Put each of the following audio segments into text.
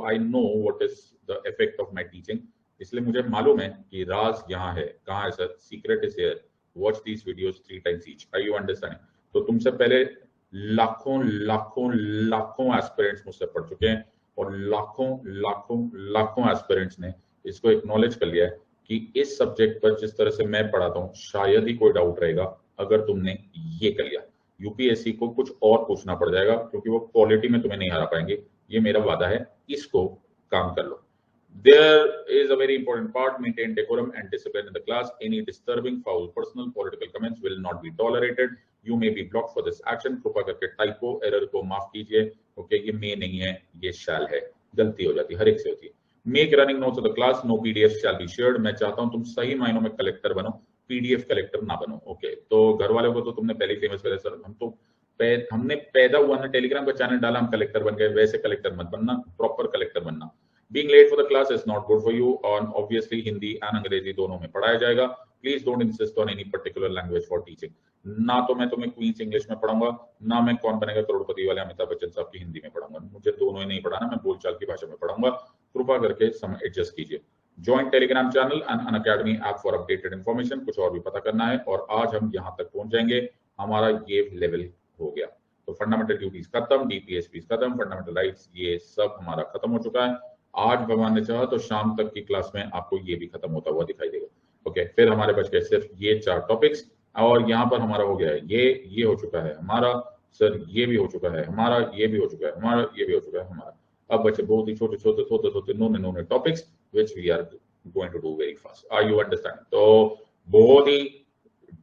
I know what is the effect of my teaching, इसलिए मुझे मालूम है कि राज यहाँ है, कहाँ है sir, secret is here, watch these videos 3 times each, are you understanding? तो तुमसे पहले लाखों लाखों लाखों एस्पिरेंट्स मुझसे पढ़ चुके हैं और लाखों लाखों लाखों एस्पिरेंट्स ने इसको एक्नॉलेज कर लिया है कि इस सब्जेक्ट पर जिस तरह से मैं पढ़ाता हूँ शायद ही कोई डाउट रहेगा अगर तुमने ये कर लिया। यूपीएससी को कुछ और पूछना पड़ जाएगा क्योंकि वो क्वालिटी में तुम्हें नहीं हरा पाएंगे, ये मेरा वादा है, इसको काम कर लो। There is a very important part: maintain decorum and discipline in the class. Any disturbing, foul, personal, political comments will not be tolerated. You may be blocked for this action. कृपा करके टाइपो एरर को माफ कीजिए। Okay, ये मे नहीं है, ये शैल है, गलती हो जाती है, हर एक से होती है। Make running notes of the class. No PDF shall be shared. मैं चाहता हूं तुम सही मायनों में कलेक्टर बनो, पीडीएफ कलेक्टर ना बनो। ओके, तो घर वालों को तो तुमने पहले फेमस करे सर, हमने पैदा हुआ ना टेलीग्राम का चैनल डाला, हम कलेक्टर बन गए, वैसे कलेक्टर मत बनना, प्रॉपर कलेक्टर बनना। Being late for the class is not good for you, और obviously हिंदी and अंग्रेजी दोनों में पढ़ाया जाएगा। Please don't insist on any particular language for teaching. ना तो मैं तुम्हें क्वींस इंग्लिश में पढ़ाऊंगा, ना मैं कौन बनेगा करोड़पति वाले अमिताभ बच्चन साहब की हिंदी में पढ़ाऊंगा, मुझे दोनों ही नहीं पढ़ाना, मैं बोलचाल की भाषा में पढ़ाऊंगा। कृपा करके समय एडजस्ट कीजिए। Join Telegram channel and Unacademy app for updated information. कुछ और भी पता करना है और आज हम यहाँ तक पहुंच जाएंगे, हमारा ये लेवल हो गया। तो फंडामेंटल ड्यूटीज खत्म, डीपीएसपी खत्म, फंडामेंटल राइट्स ये सब हमारा खत्म हो चुका है। आज भगवान ने चाहा तो शाम तक की क्लास में आपको ये भी खत्म होता हुआ दिखाई देगा। ओके, फिर हमारे बच गए सिर्फ ये 4 टॉपिक्स, और यहाँ पर हमारा हो गया है ये हो चुका है हमारा, सर ये भी हो चुका है हमारा, ये भी हो चुका है हमारा, ये भी हो चुका है हमारा। अब बचे बहुत ही छोटे छोटे छोटे छोटे नोने topics which we are going to do very fast. Are you understanding? तो बहुत ही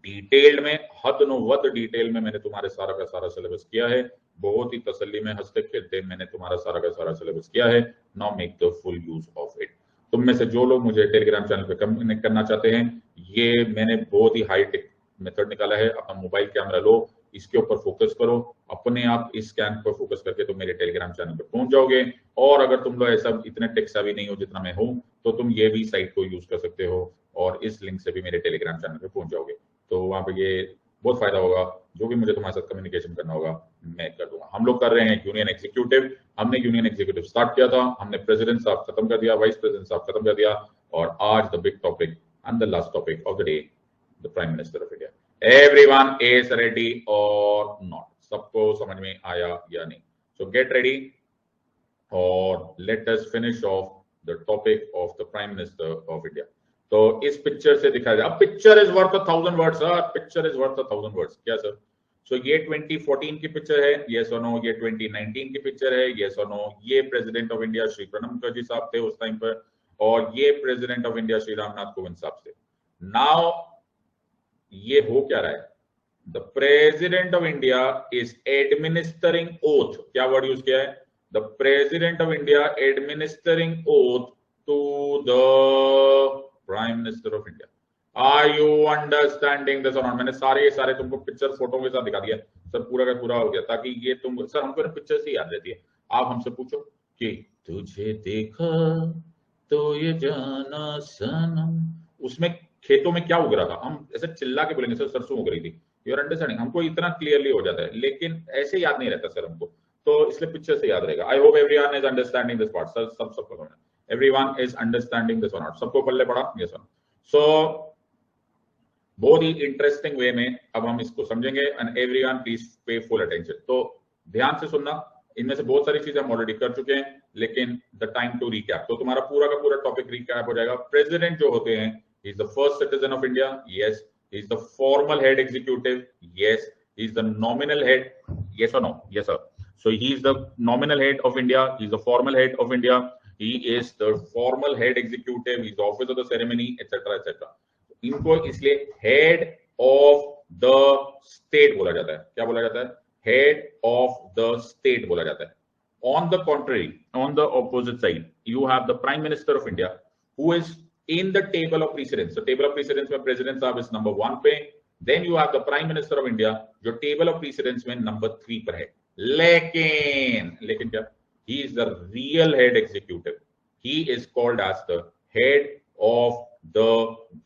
डिटेल में, हद नो वद डिटेल में मैंने तुम्हारे सारा का सारा सिलेबस किया है, बहुत ही तसल्ली में हंसते खेलते मैंने तुम्हारा सारा का सारा सिलेबस किया है। Now make the full use of it. तुम में से जो लोग मुझे टेलीग्राम चैनल पे कनेक्ट करना चाहते हैं, ये मैंने बहुत ही हाई टेक मेथड निकाला है। अपना मोबाइल कैमरा लो, इसके ऊपर फोकस करो, अपने आप इस स्कैन पर फोकस करके तुम मेरे टेलीग्राम चैनल पे पहुंच जाओगे। और अगर तुम लोग ऐसा इतने टेक सेवी नहीं हो जितना मैं हूं, तो तुम ये भी साइट को यूज कर सकते हो और इस लिंक से भी मेरे टेलीग्राम चैनल पे पहुंच जाओगे। तो वहां पे ये बहुत फायदा होगा, जो भी मुझे तुम्हारे साथ कम्युनिकेशन करना होगा मैं कर दूंगा। हम लोग कर रहे हैं यूनियन एग्जीक्यूटिव, हमने यूनियन एग्जीक्यूटिव स्टार्ट किया था, हमने प्रेसिडेंट साहब खत्म कर दिया, वाइस प्रेसिडेंट साहब खत्म कर दिया, और आज the big topic and the last topic of the day, the prime minister of India. Everyone is ready or not? सबको समझ में आया या नहीं? सो गेट रेडी और let us finish off the topic of the prime minister of India. तो इस picture से दिखाया जाए, अब picture is worth 1000 words sir, picture is worth 1000 words. क्या सर? सो ये 2014 की पिक्चर है, यस और नो? ये 2019 की पिक्चर है, यस और नो? ये president of India Shri Pranab Mukherjee साहब थे उस टाइम पर, और ये president of India Shri Ramnath Kovind साहब थे। नाउ ये हो क्या रहा है? The president of India is administering oath. क्या वर्ड यूज किया है? The president of India administering oath to the prime minister of India. Are you understanding this और नॉट? मैंने सारे तुमको पिक्चर फोटो के साथ दिखा दिया सर, पूरा का पूरा हो गया, ताकि ये तुम सर, हमको पिक्चर से याद रहती है। आप हमसे पूछो कि तुझे देखा तो ये जाना सनम, उसमें खेतों में क्या उग रहा था, हम ऐसे चिल्ला के बोलेंगे सर सरसों उग रही थी। You are understanding? हमको इतना क्लियरली हो जाता है, लेकिन ऐसे याद नहीं रहता सर हमको, तो इसलिए पिक्चर से याद रहेगा। I hope everyone is understanding this part. Sir सबको समझना, everyone is understanding this or not? सबको पल्ले पड़ा? yes sir. So बहुत ही इंटरेस्टिंग वे में अब हम इसको समझेंगे, and everyone please pay full attention. तो ध्यान से सुनना, इनमें से बहुत सारी चीजें हम ऑलरेडी कर चुके हैं, लेकिन द टाइम टू रिकैप। तो तुम्हारा पूरा का पूरा टॉपिक रिकैप हो जाएगा। प्रेसिडेंट जो होते हैं, he is the first citizen of India, yes. He is the formal head executive, yes. He is the nominal head, yes or no? Yes sir. So he is the nominal head of India, he is the formal head of India, he is the formal head executive, he is the officer of the ceremony, etc etc। इनको इसलिए head of the state बोला जाता है। क्या बोला जाता है? head of the state बोला जाता है। on the contrary, on the opposite side, you have the prime minister of India who is in the table of precedence। so table of precedence में president साहब is number 1 पे, then you have the prime minister of India जो table of precedence में number 3 पर है। लेकिन क्या? He is the real head executive. He is called as the head of the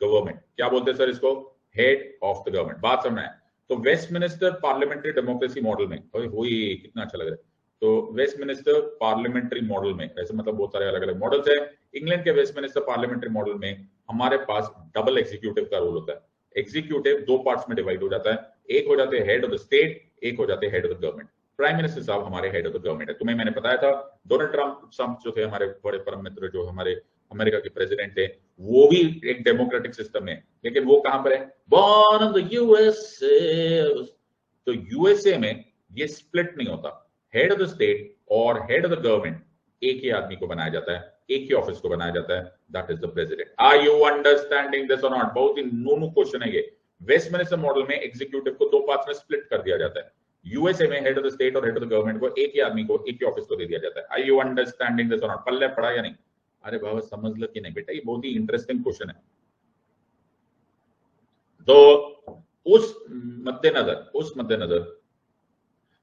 government। क्या बोलते हैं सर इसको? Head of the government। बात समझना है। तो वेस्टमिनिस्टर पार्लियामेंट्री डेमोक्रेसी मॉडल में, हुई कितना अच्छा लग रहा है, तो वेस्टमिनिस्टर पार्लियामेंट्री मॉडल में, ऐसे मतलब बहुत सारे अलग अलग मॉडल्स हैं। इंग्लैंड के वेस्टमिनिस्टर पार्लियामेंट्री मॉडल में हमारे पास डबल एग्जीक्यूटिव का रोल होता है। एग्जीक्यूटिव दो पार्ट्स में डिवाइड हो जाता है, एक हो जाते हैं हेड ऑफ द स्टेट, एक हो जाते हैं head of the government. Prime minister साहब हमारे हेड ऑफ द गवर्नमेंट है। तुम्हें मैंने बताया था डोनाल्ड ट्रम्प जो थे हमारे बड़े परम मित्र, जो हमारे अमेरिका के प्रेसिडेंट थे, वो भी एक डेमोक्रेटिक सिस्टम है, लेकिन वो कहां पर है? Born in the USA. तो यूएसए में ये स्प्लिट नहीं होता, हेड ऑफ द स्टेट और हेड ऑफ द गवर्नमेंट एक ही आदमी को बनाया जाता है, एक ही ऑफिस को बनाया जाता है, that is the president. Are you understanding this और नॉट? बहुत ही नूनू क्वेश्चन है ये। वेस्टमिनिस्टर मॉडल में एग्जीक्यूटिव को दो पार्ट्स में स्प्लिट कर दिया जाता है। यूएसए में हेड ऑफ द स्टेट और हेड ऑफ द गवर्नमेंट को एक ही आदमी को, एक ही ऑफिस को दे दिया जाता है। आर यू अंडरस्टैंडिंग दिस और नॉट? पल्ले पड़ा या नहीं? अरे बाबा समझ लो कि नहीं बेटा, ये बहुत ही इंटरेस्टिंग क्वेश्चन है। तो उस मद्देनजर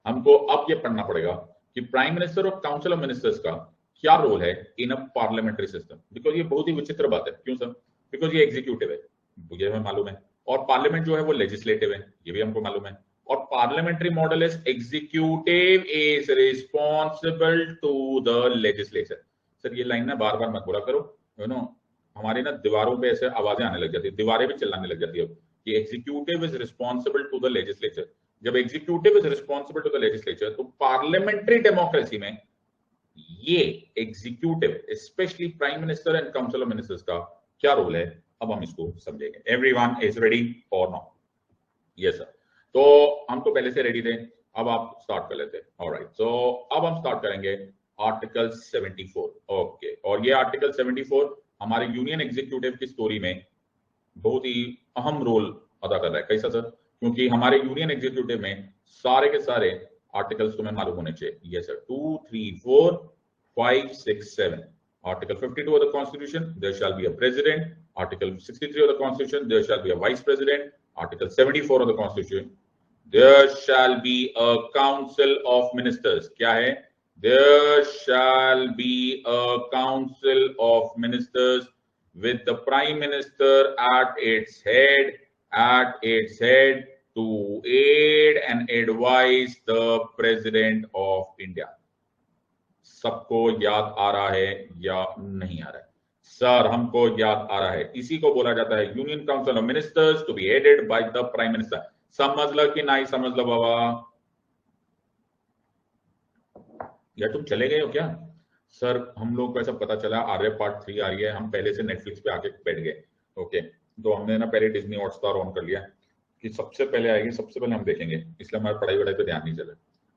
हमको अब ये पढ़ना पड़ेगा कि प्राइम मिनिस्टर और काउंसिल ऑफ मिनिस्टर्स का क्या रोल है इन अ पार्लियामेंट्री सिस्टम। बिकॉज ये बहुत ही विचित्र बात है। क्यों सर? बिकॉज ये एग्जीक्यूटिव है, ये हमें मालूम है, और पार्लियामेंट जो है वो लेजिस्लेटिव है, ये भी हमको मालूम है। और parliamentary model is executive is responsible to the legislature. Sir ये लाइन ना बार बार मत बोला करो, यू नो, हमारी ना दीवारों पे ऐसे आवाजें आने लग जाती है, दीवारें भी चिल्लाने लग जाती है कि executive is responsible to the legislature. जब executive is responsible to the legislature, तो पार्लियामेंट्री डेमोक्रेसी में ये executive, specially prime minister and council of ministers का क्या रोल है, अब हम इसको समझेंगे। Everyone is ready or not? Yes sir. तो हम तो पहले से रेडी थे, अब आप स्टार्ट कर लेते हैं। ऑलराइट, सो अब हम स्टार्ट करेंगे आर्टिकल 74। ओके, और ये आर्टिकल 74 हमारे यूनियन एग्जीक्यूटिव की स्टोरी में बहुत ही अहम रोल अदा कर रहा है। कैसा सर? क्योंकि हमारे यूनियन एग्जीक्यूटिव में सारे के सारे आर्टिकल्स तुम्हें मालूम होने चाहिए। Yes sir, 2, 3, 4, 5, 6, 7। Article 52 of the Constitution, there shall be a president. Article 63 of the Constitution, there shall be a vice president. Article 74 of the Constitution, there shall be a council of ministers. क्या है? There shall be a council of ministers with the prime minister at its head to aid and advise the president of India. सबको याद आ रहा है या नहीं आ रहा है? सर हमको याद आ रहा है। इसी को बोला जाता है union council of ministers to be headed by the prime minister. समझ लो कि नहीं समझ लो बाबा? या तुम चले गए हो क्या? सर हम लोग को ऐसा पता चला आर्य पार्ट 3 आ रही है, हम पहले से नेटफ्लिक्स पे आके बैठ गए। ओके, तो हमने ना पहले डिज्नी हॉटस्टार ऑन कर लिया कि सबसे पहले आएगी, सबसे पहले हम देखेंगे, इसलिए हमारे पढ़ाई वढ़ाई पे ध्यान नहीं चला।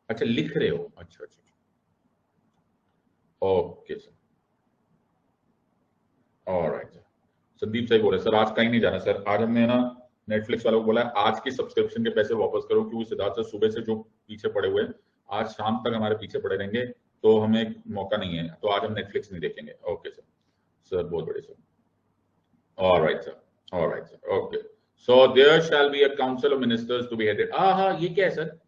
अच्छा लिख रहे हो? अच्छा अच्छा, okay sir, alright sir. Sandeep सही बोले सर, आज कहीं नहीं जाना सर। आज हमने ना नेटफ्लिक्स वालों को बोला आज की सब्सक्रिप्शन के पैसे वापस करो, क्योंकि सिद्धार्थ सर सुबह से जो पीछे पड़े हुए हैं आज शाम तक हमारे पीछे पड़े रहेंगे, तो हमें मौका नहीं है, तो आज हम नेटफ्लिक्स नहीं देखेंगे। ओके सर, सर बहुत बढ़िया sir, alright sir, alright sir, okay. So there shall be a council of ministers to be headed. हाँ ये क्या है सर?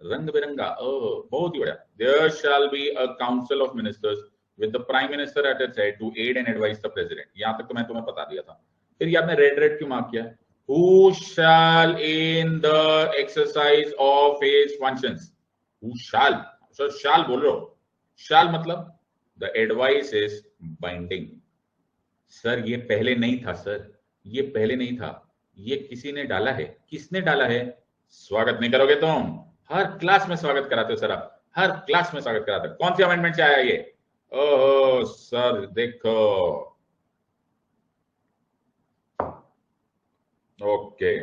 रंग बिरंगा, बहुत ही बढ़िया। There shall be a council of ministers with the prime minister at its head to aid and advise the president। यहां तक तो मैं तुम्हें बता दिया था। फिर ये आपने रेड क्यों मार्क किया? Who shall in the exercise of his functions, who shall, sir shall बोल रहे हो? shall मतलब the advice is binding। Sir ये पहले नहीं था सर, ये पहले नहीं था, ये किसी ने डाला है। किसने डाला है? स्वागत नहीं करोगे तुम? हर क्लास में स्वागत कराते हो सर, आप हर क्लास में स्वागत कराते हो। कौन सी अमेंडमेंट से आया ये? ओह सर देखो, ओके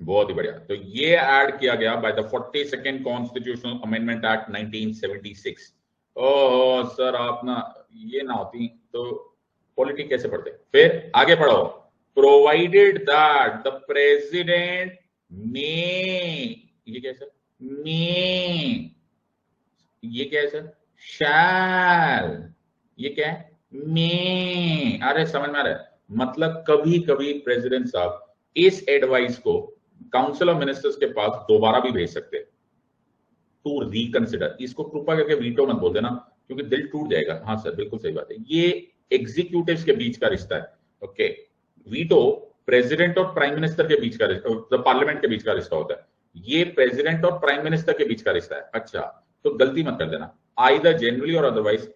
बहुत ही बढ़िया। तो ये ऐड किया गया by the 42nd constitutional amendment act 1976। Oh sir आप ना ये ना होती तो पॉलिटिक्स कैसे पढ़ते? फिर आगे पढ़ो। प्रोवाइडेड दैट द प्रेसिडेंट में, ये क्या है सर? में, ये क्या है सर? शैल, ये क्या है? में। अरे समझ में आ रहा है? मतलब कभी कभी प्रेसिडेंट साहब इस एडवाइस को काउंसिल ऑफ मिनिस्टर्स के पास दोबारा भी भेज सकते हैं टू रिकंसिडर। इसको कृपा करके वीटो मत बोल देना, क्योंकि दिल टूट जाएगा। हाँ सर बिल्कुल सही बात है, ये एग्जीक्यूटिव्स के बीच का रिश्ता है। ओके, वीटो प्रेसिडेंट और प्राइम मिनिस्टर के बीच का रिश्ता, पार्लियामेंट के बीच का रिश्ता होता है। ये प्रेसिडेंट और प्राइम मिनिस्टर के बीच का रिश्ता है। अच्छा, तो गलती मत कर देना, आइदर जेन्युइनली और अदरवाइज।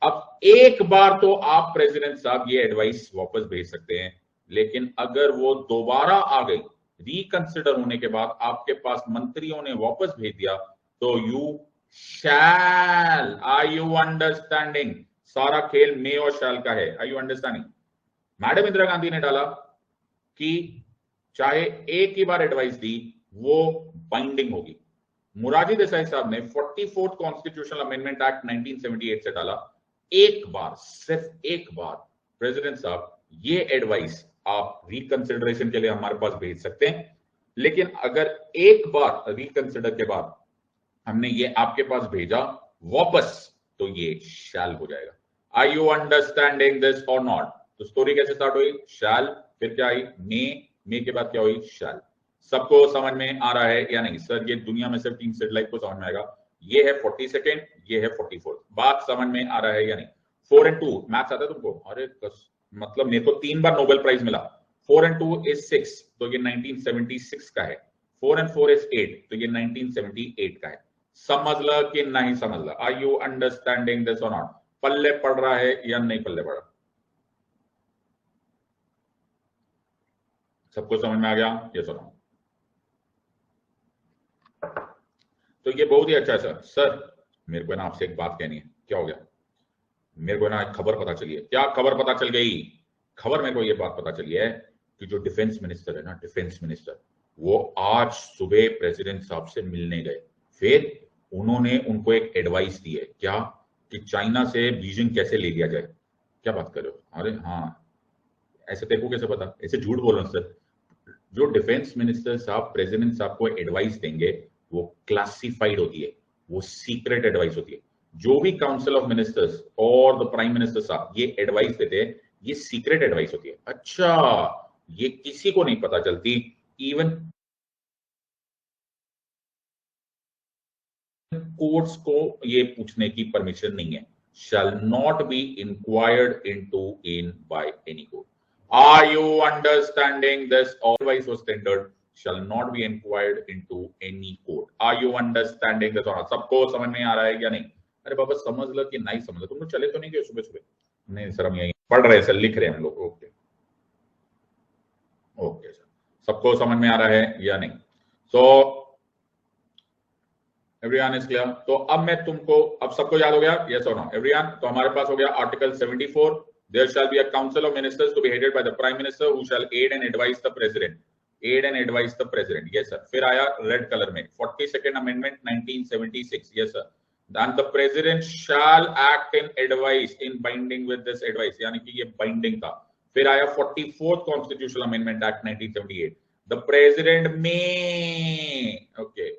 अब एक बार तो आप प्रेसिडेंट साहब ये एडवाइस वापस भेज सकते हैं, लेकिन अगर वो दोबारा आ गई रिकंसिडर होने के बाद, आपके पास मंत्रियों ने वापस भेज दिया, तो you shall, are you understanding? सारा खेल मे और शैल का है, are you understanding? Madam Indira Gandhi ने डाला कि चाहे एक ही बार एडवाइस दी वो बाइंडिंग होगी। मोरारजी देसाई साहब ने 44th कॉन्स्टिट्यूशनल अमेंडमेंट एक्ट 1978 से डाला, एक बार, सिर्फ एक बार प्रेसिडेंट साहब ये एडवाइस आप रिकंसिडरेशन के लिए हमारे पास भेज सकते हैं, लेकिन अगर एक बार रिकंसिडर के बाद हमने ये आपके पास भेजा वापस, तो ये शैल हो जाएगा। आर यू अंडरस्टैंडिंग दिस और नॉट? तो स्टोरी कैसे स्टार्ट हुई? शैल, फिर क्या आई? मे के बाद क्या हुई? शैल। सबको समझ में आ रहा है या नहीं? सर ये दुनिया में सिर्फ 3 सेटेलाइट को समझ में आएगा। ये है 42nd, ये है 44th। बात समझ में आ रहा है या नहीं? 4 and 2 मैथ्स आता है तुमको? अरे मतलब मेरे को 3 बार नोबेल प्राइज मिला। 4 and 2 is 6, तो ये 1976 का है। 4 and 4 is 8, तो ये 1978 का है। समझ ला कि नहीं समझ ला? आर यू अंडरस्टैंडिंग दिस और नॉट? पल्ले पड़ रहा है या नहीं पल्ले पड़ रहा? सबको समझ में आ गया? ये सुनो, तो ये बहुत ही अच्छा है सर। सर मेरे को ना आपसे एक बात कहनी है। क्या हो गया? मेरे को ना एक खबर पता चली है। क्या खबर पता चल गई? खबर मेरे को ये बात पता चली है कि जो डिफेंस मिनिस्टर है ना, डिफेंस मिनिस्टर, वो आज सुबह प्रेसिडेंट साहब से मिलने गए। फिर उन्होंने उनको एक एडवाइस दी है। क्या? कि चाइना से बीजिंग कैसे ले लिया जाए। क्या बात कर रहे हो? अरे हाँ, ऐसे तेरे को कैसे पता? ऐसे झूठ बोल रहा हूं सर। जो डिफेंस मिनिस्टर साहब प्रेसिडेंट साहब को एडवाइस देंगे वो क्लासिफाइड होती है, वो सीक्रेट एडवाइस होती है। जो भी काउंसिल ऑफ मिनिस्टर्स और द प्राइम मिनिस्टर साहब ये एडवाइस देते हैं, ये सीक्रेट एडवाइस होती है। अच्छा, ये किसी को नहीं पता चलती, इवन कोर्ट्स को ये पूछने की परमिशन नहीं है। Shall not be inquired into in by any court. Are you understanding this? Always was tendered shall not be inquired into any court. Are you understanding this? सबको समझ में आ रहा है या नहीं? अरे बाबा समझ लो कि नहीं समझ लो। तुम लोग चले तो नहीं गए सुबह सुबह? नहीं सर, हम यही पढ़ रहे हैं सर, लिख रहे हैं हम लोग। ओके ओके सर, सबको समझ में आ रहा है या नहीं? So everyone is clear? तो अब मैं तुमको, अब सबको याद हो गया? Yes or no everyone? तो हमारे पास हो गया article 74, there shall be a council of ministers to be headed by the prime minister who shall aid and advise the president. Aid and advise the president, yes sir. फिर आया red colour में 42nd amendment 1976, yes sir. And the president shall act in advice in binding with this advice, यानी कि ये binding था। फिर आया 44th constitutional amendment act 1978, the president may, okay,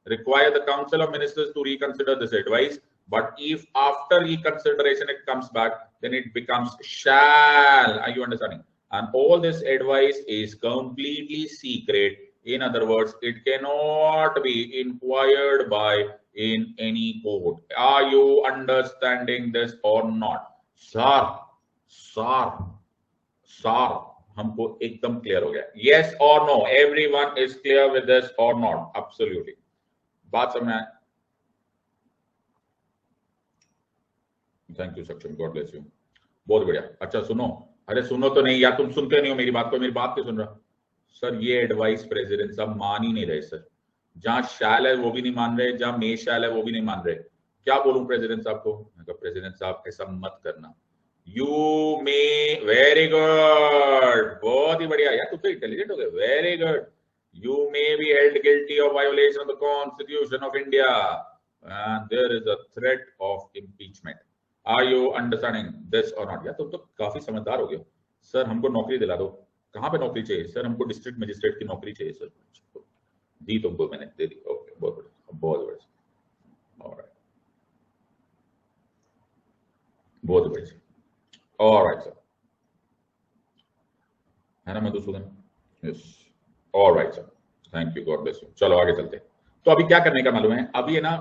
require the council of ministers to reconsider this advice, but if after reconsideration it comes back, then it becomes shall. Are you understanding? And all this advice is completely secret. In other words, it cannot be inquired by in any court. Are you understanding this or not? Sir, हमको एकदम clear हो गया? Yes or no? Everyone is clear with this or not? Absolutely. बात समझ में आए? Thank you सक्षम, God bless you. बहुत बढ़िया। अच्छा सुनो, अरे सुनो तो नहीं यार, तुम सुनते नहीं हो मेरी बात को। मेरी बात क्यों सुन रहा? सर ये एडवाइस प्रेसिडेंट साहब मान ही नहीं रहे सर। जहां शैल है वो भी नहीं मान रहे, जहां मे शैल है वो भी नहीं मान रहे। क्या बोलूं प्रेसिडेंट साहब को? मैं कहा प्रेसिडेंट साहब ऐसा मत करना। यू मे, वेरी गुड, बहुत ही बढ़िया यार, तुम तो इंटेलिजेंट हो गए, very good. You may be held guilty of violation of the constitution of India and there is a threat of impeachment. Are you understanding this और नॉट? यार तुम तो काफी समझदार हो गए। सर हमको नौकरी दिला दो। कहाँ पे नौकरी चाहिए? सर हमको डिस्ट्रिक्ट मजिस्ट्रेट की नौकरी चाहिए सर। दी तुमको मैंने, दे दी। ओके, बहुत बढ़िया, बहुत बढ़िया, ऑलराइट, बहुत बढ़िया, ऑलराइट सर, है ना Madhusudan? Yes, alright sir, thank you, God bless you. चलो आगे चलते हैं। तो अभी क्या करने का मालूम है? अभी है ना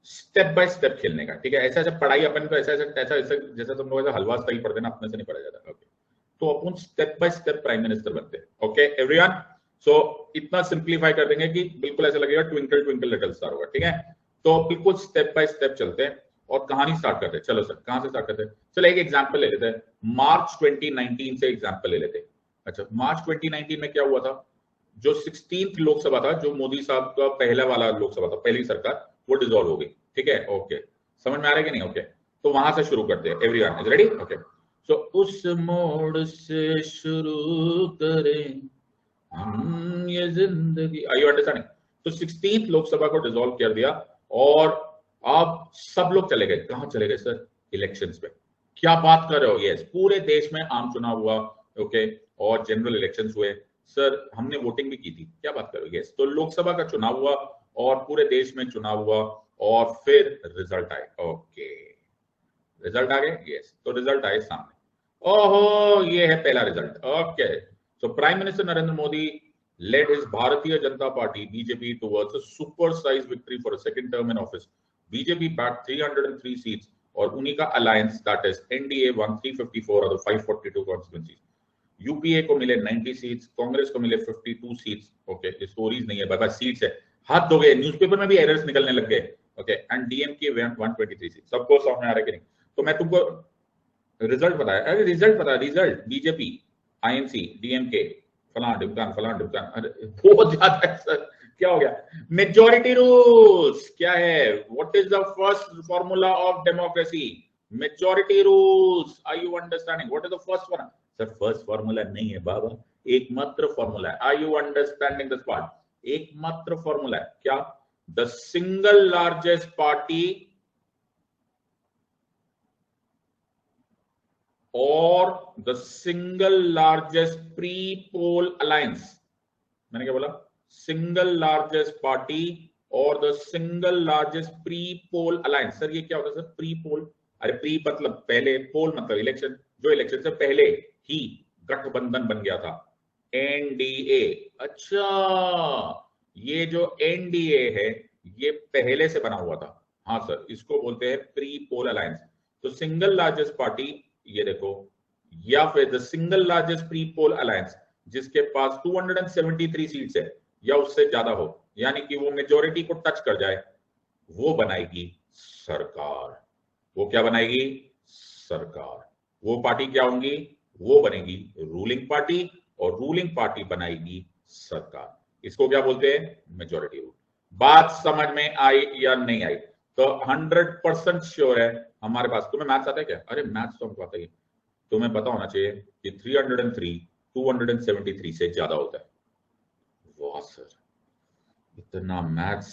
स्टेप बाय स्टेप खेलने का, ठीक है? ऐसा ऐसा पढ़ाई अपन को ऐसा ऐसा जैसा तुम लोग हलवा स्टाइल पढ़ते ना, अपने से नहीं पढ़ा जाता। ओके, तो अपन step by step prime minister बनते हैं। ओके एवरीवन, सो इतना सिंप्लीफाई कर देंगे कि बिल्कुल ऐसा लगेगा ट्विंकल ट्विंकल लिटिल स्टार होगा, ठीक है। तो बिल्कुल स्टेप बाय स्टेप चलते हैं और कहानी स्टार्ट करते हैं। चलो सर, कहां से स्टार्ट करते हैं? चलो एक एग्जांपल ले लेते हैं, मार्च 2019 से एग्जांपल ले लेते हैं। अच्छा, मार्च 2019 में क्या हुआ था? जो 16th लोकसभा था, जो मोदी साहब का पहला वाला लोकसभा था, पहली सरकार, वो डिसॉल्व हो गई, ठीक है। ओके, समझ में आ रहा है कि नहीं? ओके, तो वहां से शुरू करते हैं। Everyone is ready? Okay, so उस मोड़ से शुरू करें हम ये जिंदगी। Are you understanding? तो 16th लोकसभा को डिसॉल्व कर दिया और अब सब लोग चले गए। कहां चले गए सर? इलेक्शंस में। क्या बात कर रहे हो? यस, पूरे देश में आम चुनाव हुआ, ओके, और जनरल इलेक्शंस हुए। सर हमने वोटिंग भी की थी। क्या बात कर रहे हो? यस, तो लोकसभा का चुनाव हुआ और पूरे देश में चुनाव हुआ और फिर रिजल्ट आए। ओके, रिजल्ट आ गए। यस, तो रिजल्ट आए सामने। ओहो, ये है पहला result. Okay, so Prime Minister Narendra Modi led his Bharatiya Janata Party (BJP) towards a super-sized victory for a second term in office. BJP backed 303 seats, और उन्हीं का alliance, that is NDA, won 354 of the 542 constituencies. UPA को मिले 90 seats, Congress को मिले 52 seats. Okay, stories नहीं है, बस सीट्स है। हाथ धो गए, न्यूज़पेपर में भी एरर्स निकलने लग गए। Okay, and DMK 123 seats. सबको समझ में आ रहा है कि नहीं? तो मैं तुमको रिजल्ट बताया, अरे रिजल्ट पता है, रिजल्ट बीजेपी, आईएनसी, डीएमके, फलान ढिमकान, अरे बहुत ज्यादा है सर। क्या हो गया? मेजॉरिटी रूल्स क्या है? What is the first formula of democracy? Majority rules. Are you understanding? What is the first one? Sir first formula नहीं है बाबा, एकमात्र फॉर्मूला है। Are you understanding this part? एकमात्र फॉर्मूला है क्या? द सिंगल लार्जेस्ट पार्टी और the single largest pre poll alliance. मैंने क्या बोला? सिंगल लार्जेस्ट पार्टी और the single largest pre poll alliance. Sir ये क्या होता है सर? प्री पोल, अरे प्री मतलब पहले, पोल मतलब इलेक्शन, जो इलेक्शन से पहले ही गठबंधन बन गया था, एनडीए। अच्छा, ये जो एनडीए है ये पहले से बना हुआ था। हाँ सर, इसको बोलते हैं प्री पोल अलायंस। तो सिंगल लार्जेस्ट पार्टी, ये देखो, या फिर the single largest pre poll alliance जिसके पास 273 सीट्स है या उससे ज्यादा हो, यानी कि वो मेजॉरिटी को टच कर जाए, वो बनाएगी सरकार। वो क्या बनाएगी? सरकार। वो पार्टी क्या होंगी? वो बनेगी रूलिंग पार्टी, और रूलिंग पार्टी बनाएगी सरकार। इसको क्या बोलते हैं? Majority rule. बात समझ में आई या नहीं आई? तो 100% श्योर है हमारे पास। तुम्हें मैथ्स आता है क्या? अरे मैथ्स तो हमको आता ही है। तुम्हें पता होना चाहिए कि 303 273 से ज्यादा होता है। वाह सर, इतना मैथ्स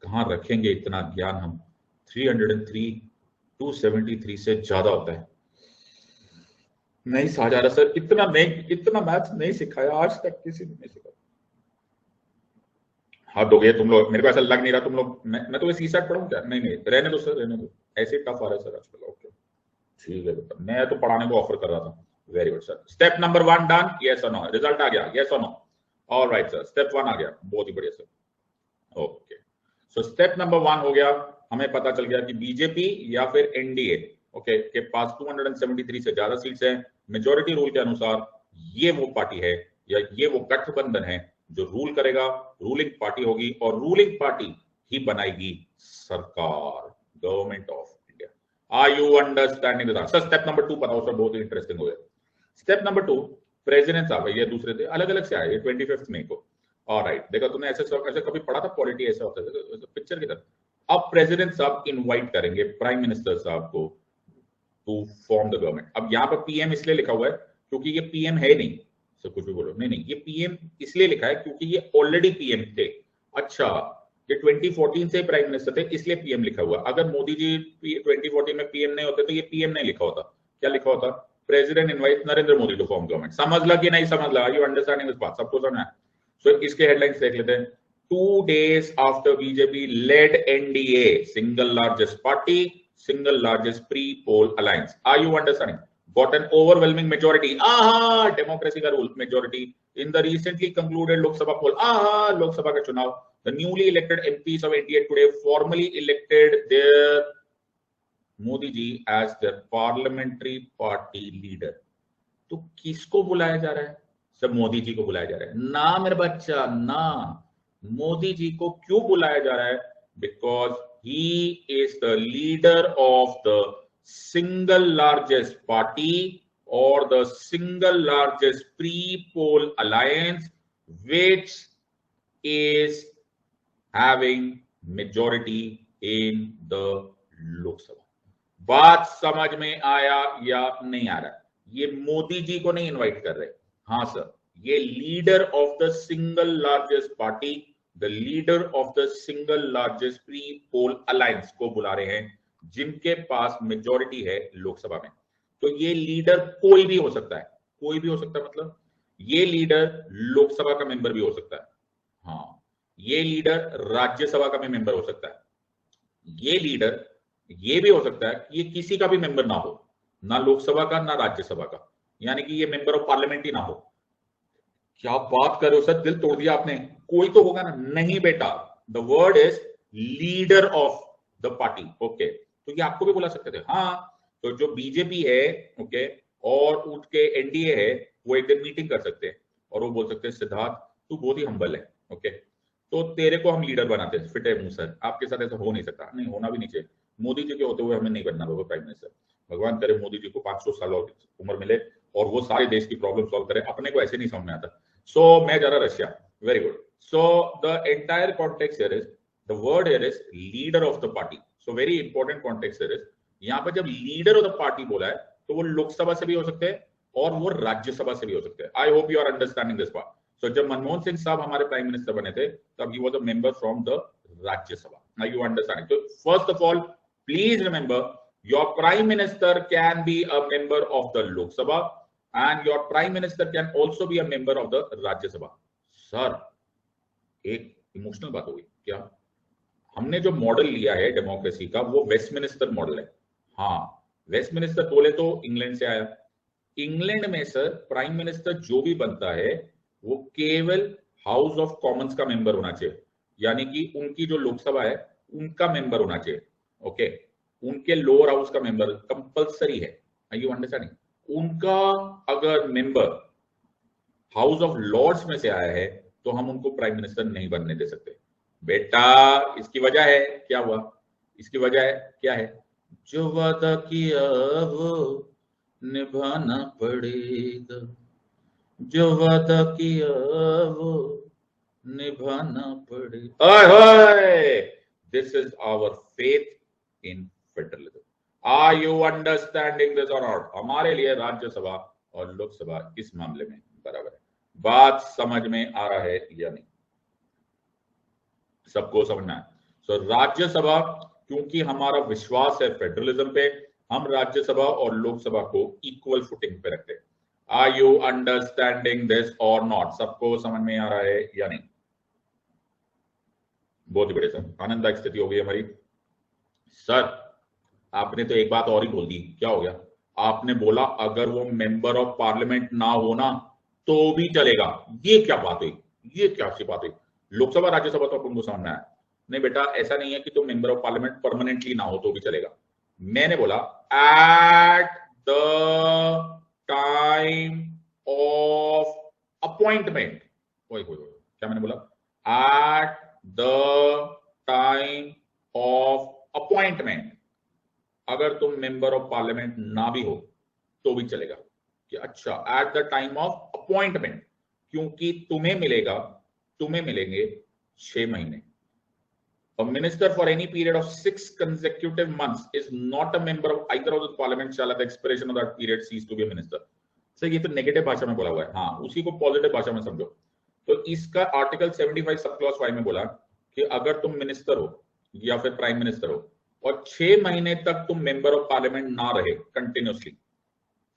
कहां रखेंगे, इतना ज्ञान हम? 303 273 से ज्यादा होता है। नहीं समझ आ रहा सर, इतना नहीं, इतना मैथ्स नहीं सिखाया आज तक, किसी ने नहीं सिखाया। हाथ हो गए तुम लोग, मेरे को ऐसा लग नहीं रहा तुम लोग, मैं तो सीसैट पढ़ूं क्या? नहीं नहीं, रहने दो सर, रहने दो, ऐसे टफ आ रहा है सर आजकल। ओके ठीक है बेटा, मैं तो पढ़ाने को ऑफर कर रहा था। Very good sir. Step number 1 done, yes or no? Result आ गया, yes or no? Alright sir, step 1 आ गया, बहुत ही बढ़िया sir. Okay, so step number 1 हो गया, हमें पता चल गया कि बीजेपी या फिर एनडीए, ओके, के पास 273 से ज्यादा सीट्स हैं। मेजॉरिटी रूल के अनुसार ये वो पार्टी है या ये वो गठबंधन है जो रूल करेगा, रूलिंग पार्टी होगी, और रूलिंग पार्टी ही बनाएगी सरकार, government of India. Are you understanding that? Sir step number 2 बताओ सर, बहुत ही इंटरेस्टिंग हो गया। स्टेप नंबर 2, प्रेसिडेंट साहब, ये दूसरे थे, अलग अलग से आए, 25 मई को। ऑलराइट, देखा तुमने ऐसे कभी पढ़ा था पॉलिटी? ऐसा होता है पिक्चर की तरह। अब प्रेसिडेंट साहब इनवाइट करेंगे प्राइम मिनिस्टर साहब को टू फॉर्म द गवर्नमेंट। अब यहाँ पर पीएम इसलिए लिखा हुआ है क्योंकि ये पीएम है नहीं। सर कुछ भी बोलो, नहीं नहीं, ये पीएम इसलिए लिखा है क्योंकि ये ऑलरेडी पीएम थे। अच्छा, ये 2014 से प्राइम मिनिस्टर थे इसलिए पीएम लिखा हुआ। अगर मोदी जी 2014 में पीएम नहीं होते तो ये पीएम नहीं लिखा होता। क्या लिखा होता? President invite Narendra Modi to form government. समझ ला कि नहीं समझ ला? यू अंडरस्टैंडिंग दिस बात? सबको समझ में? सो इसके हेडलाइंस देख लेते हैं। 2 days after BJP led NDA, single largest party, single largest pre-poll alliance. Are you understanding? Got an overwhelming majority. Aha, democracy का rule, majority in the recently concluded Lok Sabha poll. Aha, Lok Sabha का चुनाव. The newly elected MPs of NDA today formally elected their Modi ji as their parliamentary party leader. तो किसको बुलाया जा रहा है? सब मोदी जी को बुलाया जा रहा है ना मेरे बच्चा ना। मोदी जी को क्यों बुलाया जा रहा है? Because he is the leader of the single largest party और the single largest pre poll alliance which is having majority in the Lok Sabha. बात समझ में आया या नहीं आ रहा? ये मोदी जी को नहीं इनवाइट कर रहे। हाँ सर, ये leader of the single largest party, the leader of the single largest pre poll alliance को बुला रहे हैं, जिनके पास मेजॉरिटी है लोकसभा में। तो ये लीडर कोई भी हो सकता है, कोई भी हो सकता है, मतलब ये लीडर लोकसभा का मेंबर भी हो सकता है। हाँ, ये लीडर राज्यसभा का भी मेंबर हो सकता है। ये लीडर ये भी हो सकता है कि ये किसी का भी मेंबर ना हो, ना लोकसभा का ना राज्यसभा का, यानी कि ये मेंबर ऑफ पार्लियामेंट ही ना हो। क्या बात कर रहे हो सर, दिल तोड़ दिया आपने। कोई तो होगा ना? नहीं बेटा, the word is leader of the party. Okay, तो ये आपको भी बुला सकते थे। हाँ, तो जो बीजेपी है, ओके, और उनके एनडीए है, वो एक दिन मीटिंग कर सकते हैं और वो बोल सकते हैं सिद्धार्थ तू बहुत ही हम्बल है, ओके, तो तेरे को हम लीडर बनाते हैं। फिट है मुंह सर, आपके साथ ऐसा हो नहीं सकता। नहीं, होना भी नहीं चाहिए। मोदी जी के होते हुए हमें नहीं बनना होगा प्राइम मिनिस्टर। भगवान करे मोदी जी को 500 साल और उम्र मिले और वो सारे देश की प्रॉब्लम सॉल्व करे। अपने को ऐसे नहीं समझ में आता। सो मैं जा रहा Russia, very good. So the entire context here is, the word here is leader of the party. So very important context here is, यहाँ पर जब लीडर ऑफ द पार्टी बोला है तो वो लोकसभा से भी हो सकते हैं और वो राज्यसभा से भी हो सकते हैं। I hope you are understanding this part. So, जब मनमोहन सिंह साहब हमारे प्राइम मिनिस्टर बने थे तब he was a member from the Rajya Sabha. Now you understand? So first of all, please remember your prime minister can be a member of the Lok Sabha and your prime minister can also be a member of the Rajya Sabha. Sir, एक emotional बात हो गई क्या? हमने जो model लिया है democracy का वो वेस्टमिनिस्टर मॉडल है। हाँ, वेस्टमिनिस्टर बोले तो इंग्लैंड से आया। इंग्लैंड में सर प्राइम मिनिस्टर जो भी बनता है वो केवल हाउस ऑफ कॉमन्स का मेंबर होना चाहिए, यानी कि उनकी जो लोकसभा है उनका मेंबर होना चाहिए। ओके, उनके लोअर हाउस का मेंबर कंपलसरी है। Are you understanding? उनका अगर मेंबर हाउस ऑफ लॉर्ड्स में से आया है तो हम उनको प्राइम मिनिस्टर नहीं बनने दे सकते। बेटा, इसकी वजह है क्या हुआ? इसकी वजह है क्या है? जो वादा किया वो निभाना पड़ेगा, जो वादा किया वो निभाना पड़ेगा। This is our faith in federalism. Are you understanding this और नॉट? हमारे लिए राज्यसभा और लोकसभा इस मामले में बराबर है। बात समझ में आ रहा है या नहीं? सबको समझना है। सो राज्यसभा, क्योंकि हमारा विश्वास है फेडरलिज्म पे, हम राज्यसभा और लोकसभा को इक्वल फुटिंग पे रखते हैं। आर यू अंडरस्टैंडिंग दिस और नॉट? सबको समझ में आ रहा है या नहीं? बहुत ही बड़े सर, आनंददायक स्थिति हो गई हमारी। सर आपने तो एक बात और ही बोल दी। क्या हो गया? आपने बोला अगर वो मेंबर ऑफ पार्लियामेंट ना होना तो भी चलेगा। ये क्या बात हुई? ये क्या सी बात हुई? लोकसभा राज्यसभा तो अपन को समझ में आया। नहीं बेटा, ऐसा नहीं है कि तुम मेंबर ऑफ पार्लियामेंट परमानेंटली ना हो तो भी चलेगा। मैंने बोला eight the time of appointment. क्या मैंने बोला? Eight the time of appointment अगर तुम मेंबर ऑफ पार्लियामेंट ना भी हो तो भी चलेगा। कि अच्छा, eight the time of appointment, क्योंकि तुम्हें मिलेंगे 6 महीने। A minister for any period of 6 consecutive months is not a member of either of the parliament shall at the expiration of that period cease to be a minister. Sir ये तो negative भाषा में बोला हुआ है। हाँ, उसी को पॉजिटिव भाषा में समझो। तो इसका आर्टिकल 75 सब क्लॉज 5 में बोला कि अगर तुम मिनिस्टर हो या फिर प्राइम मिनिस्टर हो और 6 महीने तक तुम मेंबर ऑफ पार्लियामेंट ना रहे कंटिन्यूसली,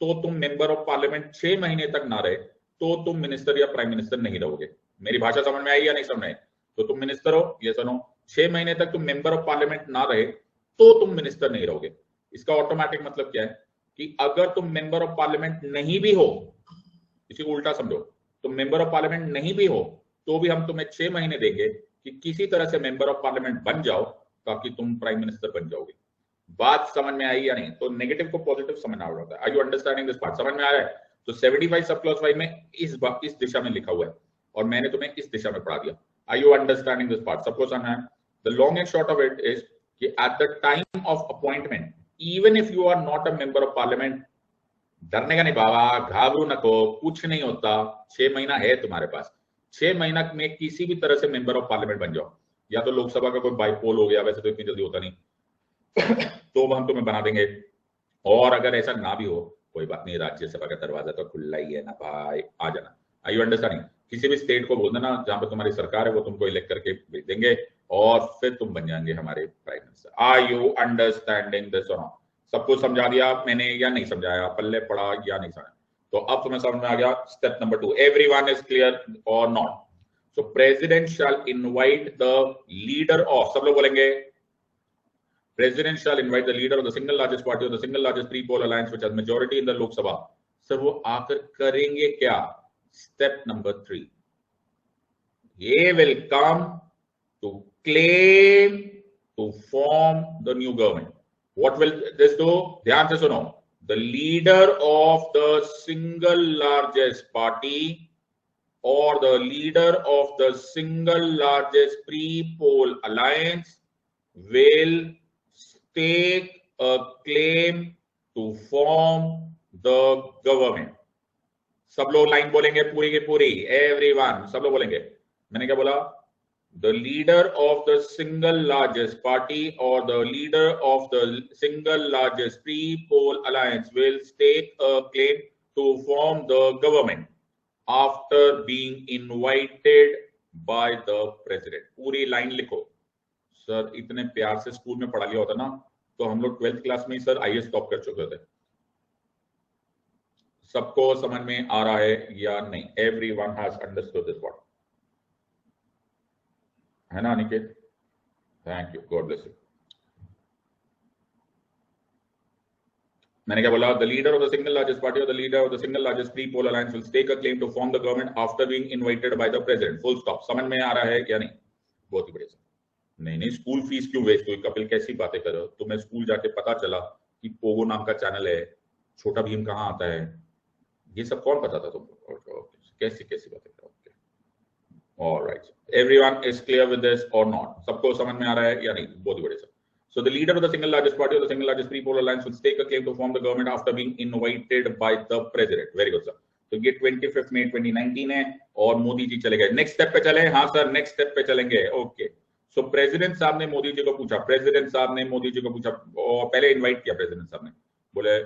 तो तुम मेंबर ऑफ पार्लियामेंट 6 महीने तक ना रहे तो तुम मिनिस्टर या प्राइम मिनिस्टर नहीं रहोगे। मेरी भाषा समझ में आई या नहीं समझ में आई? तो तुम मिनिस्टर हो, ये सुनो, 6 महीने तक तुम मेंबर ऑफ पार्लियामेंट ना रहे तो तुम मिनिस्टर नहीं रहोगे। इसका ऑटोमेटिक मतलब क्या है कि अगर तुम मेंबर ऑफ पार्लियामेंट नहीं भी हो, इसी को उल्टा समझो, तुम मेंबर ऑफ पार्लियामेंट नहीं भी हो तो भी हम तुम्हें 6 महीने देंगे कि किसी तरह से मेंबर ऑफ पार्लियामेंट बन जाओ ताकि तुम प्राइम मिनिस्टर बन जाओगे। बात समझ में आई या नहीं? तो नेगेटिव को पॉजिटिव समझना होता है। Are you understanding this part? समझ में आ रहा है? तो 75 सब क्लॉज 5 में इस दिशा में लिखा हुआ है और मैंने तुम्हें इस दिशा में पढ़ा दिया। Are you understanding this part? सबको समझ है? The long and short of it is कि at the time of appointment, even if you are not a member of parliament, डरने का नहीं बाबा, घाबरू नको, कुछ नहीं होता। 6 महीना है तुम्हारे पास, 6 महीना में किसी भी तरह से मेंबर ऑफ पार्लियामेंट बन जाओ। या तो लोकसभा का कोई बाईपोल हो गया, वैसे तो इतनी जल्दी होता नहीं तो हम तुम्हें बना देंगे। और अगर ऐसा ना भी हो, कोई बात नहीं, राज्यसभा का दरवाजा तो खुला ही है ना भाई, आ जाना। आई यू अंडरस्टैंडिंग? किसी भी स्टेट को बोल देना जहां पर तुम्हारी सरकार है, वो तुमको इलेक्ट करके भेज देंगे और फिर तुम बन जाएंगे हमारे prime minister. Are you understanding this और नॉट? सबको समझा दिया मैंने या नहीं समझाया? पल्ले पड़ा या नहीं समझा? तो अब तुम्हें समझ में आ गया। Step number 2, everyone is clear or not? So president shall invite the leader of, सब लोग बोलेंगे, President shall invite the leader of the single largest party or the single largest pre-poll alliance which has majority in the Lok Sabha. Sir वो आकर करेंगे क्या? Step number 3, they will come to claim to form the new government. What will this do? ध्यान से सुनो. The leader of the single largest party or the leader of the single largest pre-poll alliance will take a claim to form the government. सब लोग line बोलेंगे पूरी की पूरी, everyone, सब लोग बोलेंगे। मैंने क्या बोला? The leader of the single largest party or the leader of the single largest pre-poll alliance will stake a claim to form the government after being invited by the president. पूरी line लिखो। Sir इतने प्यार से school में पढ़ा लिया होता ना तो हम लोग 12th क्लास में ही सर आईएएस टॉप कर चुके थे। सबको समझ में आ रहा है या नहीं? Everyone has understood this word, है ना Aniket? Thank you, God bless you. मैंने क्या बोला? The leader of the single largest party और the leader of the single largest pre poll alliance will stake a claim to form the government after being invited by the president. Full stop. समझ में आ रहा है या नहीं? बहुत ही बढ़िया। नहीं, स्कूल फीस क्यों वेस्ट हुई? कपिल कैसी बातें कर रहे हो? तुम्हें स्कूल जाके पता चला कि पोगो नाम का चैनल है, छोटा भीम कहाँ आता है, ये सब कौन पता था तुमको? कैसी कैसी बातें कर रहे हो? Alright, everyone is clear with this और नॉट? सबको समझ में आ रहा है या नहीं? बहुत ही बढ़िया sir. So the leader of the single largest party or the single largest pre-poll alliance will stake a claim to form the government after being invited by the president. Very good sir. तो ये 25 मई 2019 है और मोदी जी चले गए। Next step पे चले? हाँ sir, next step पे चलेंगे। ओके, सो प्रेसिडेंट साहब ने मोदी जी को पूछा, प्रेसिडेंट साहब ने मोदी जी को पूछा, और पहले इनवाइट किया प्रेसिडेंट साहब ने। बोले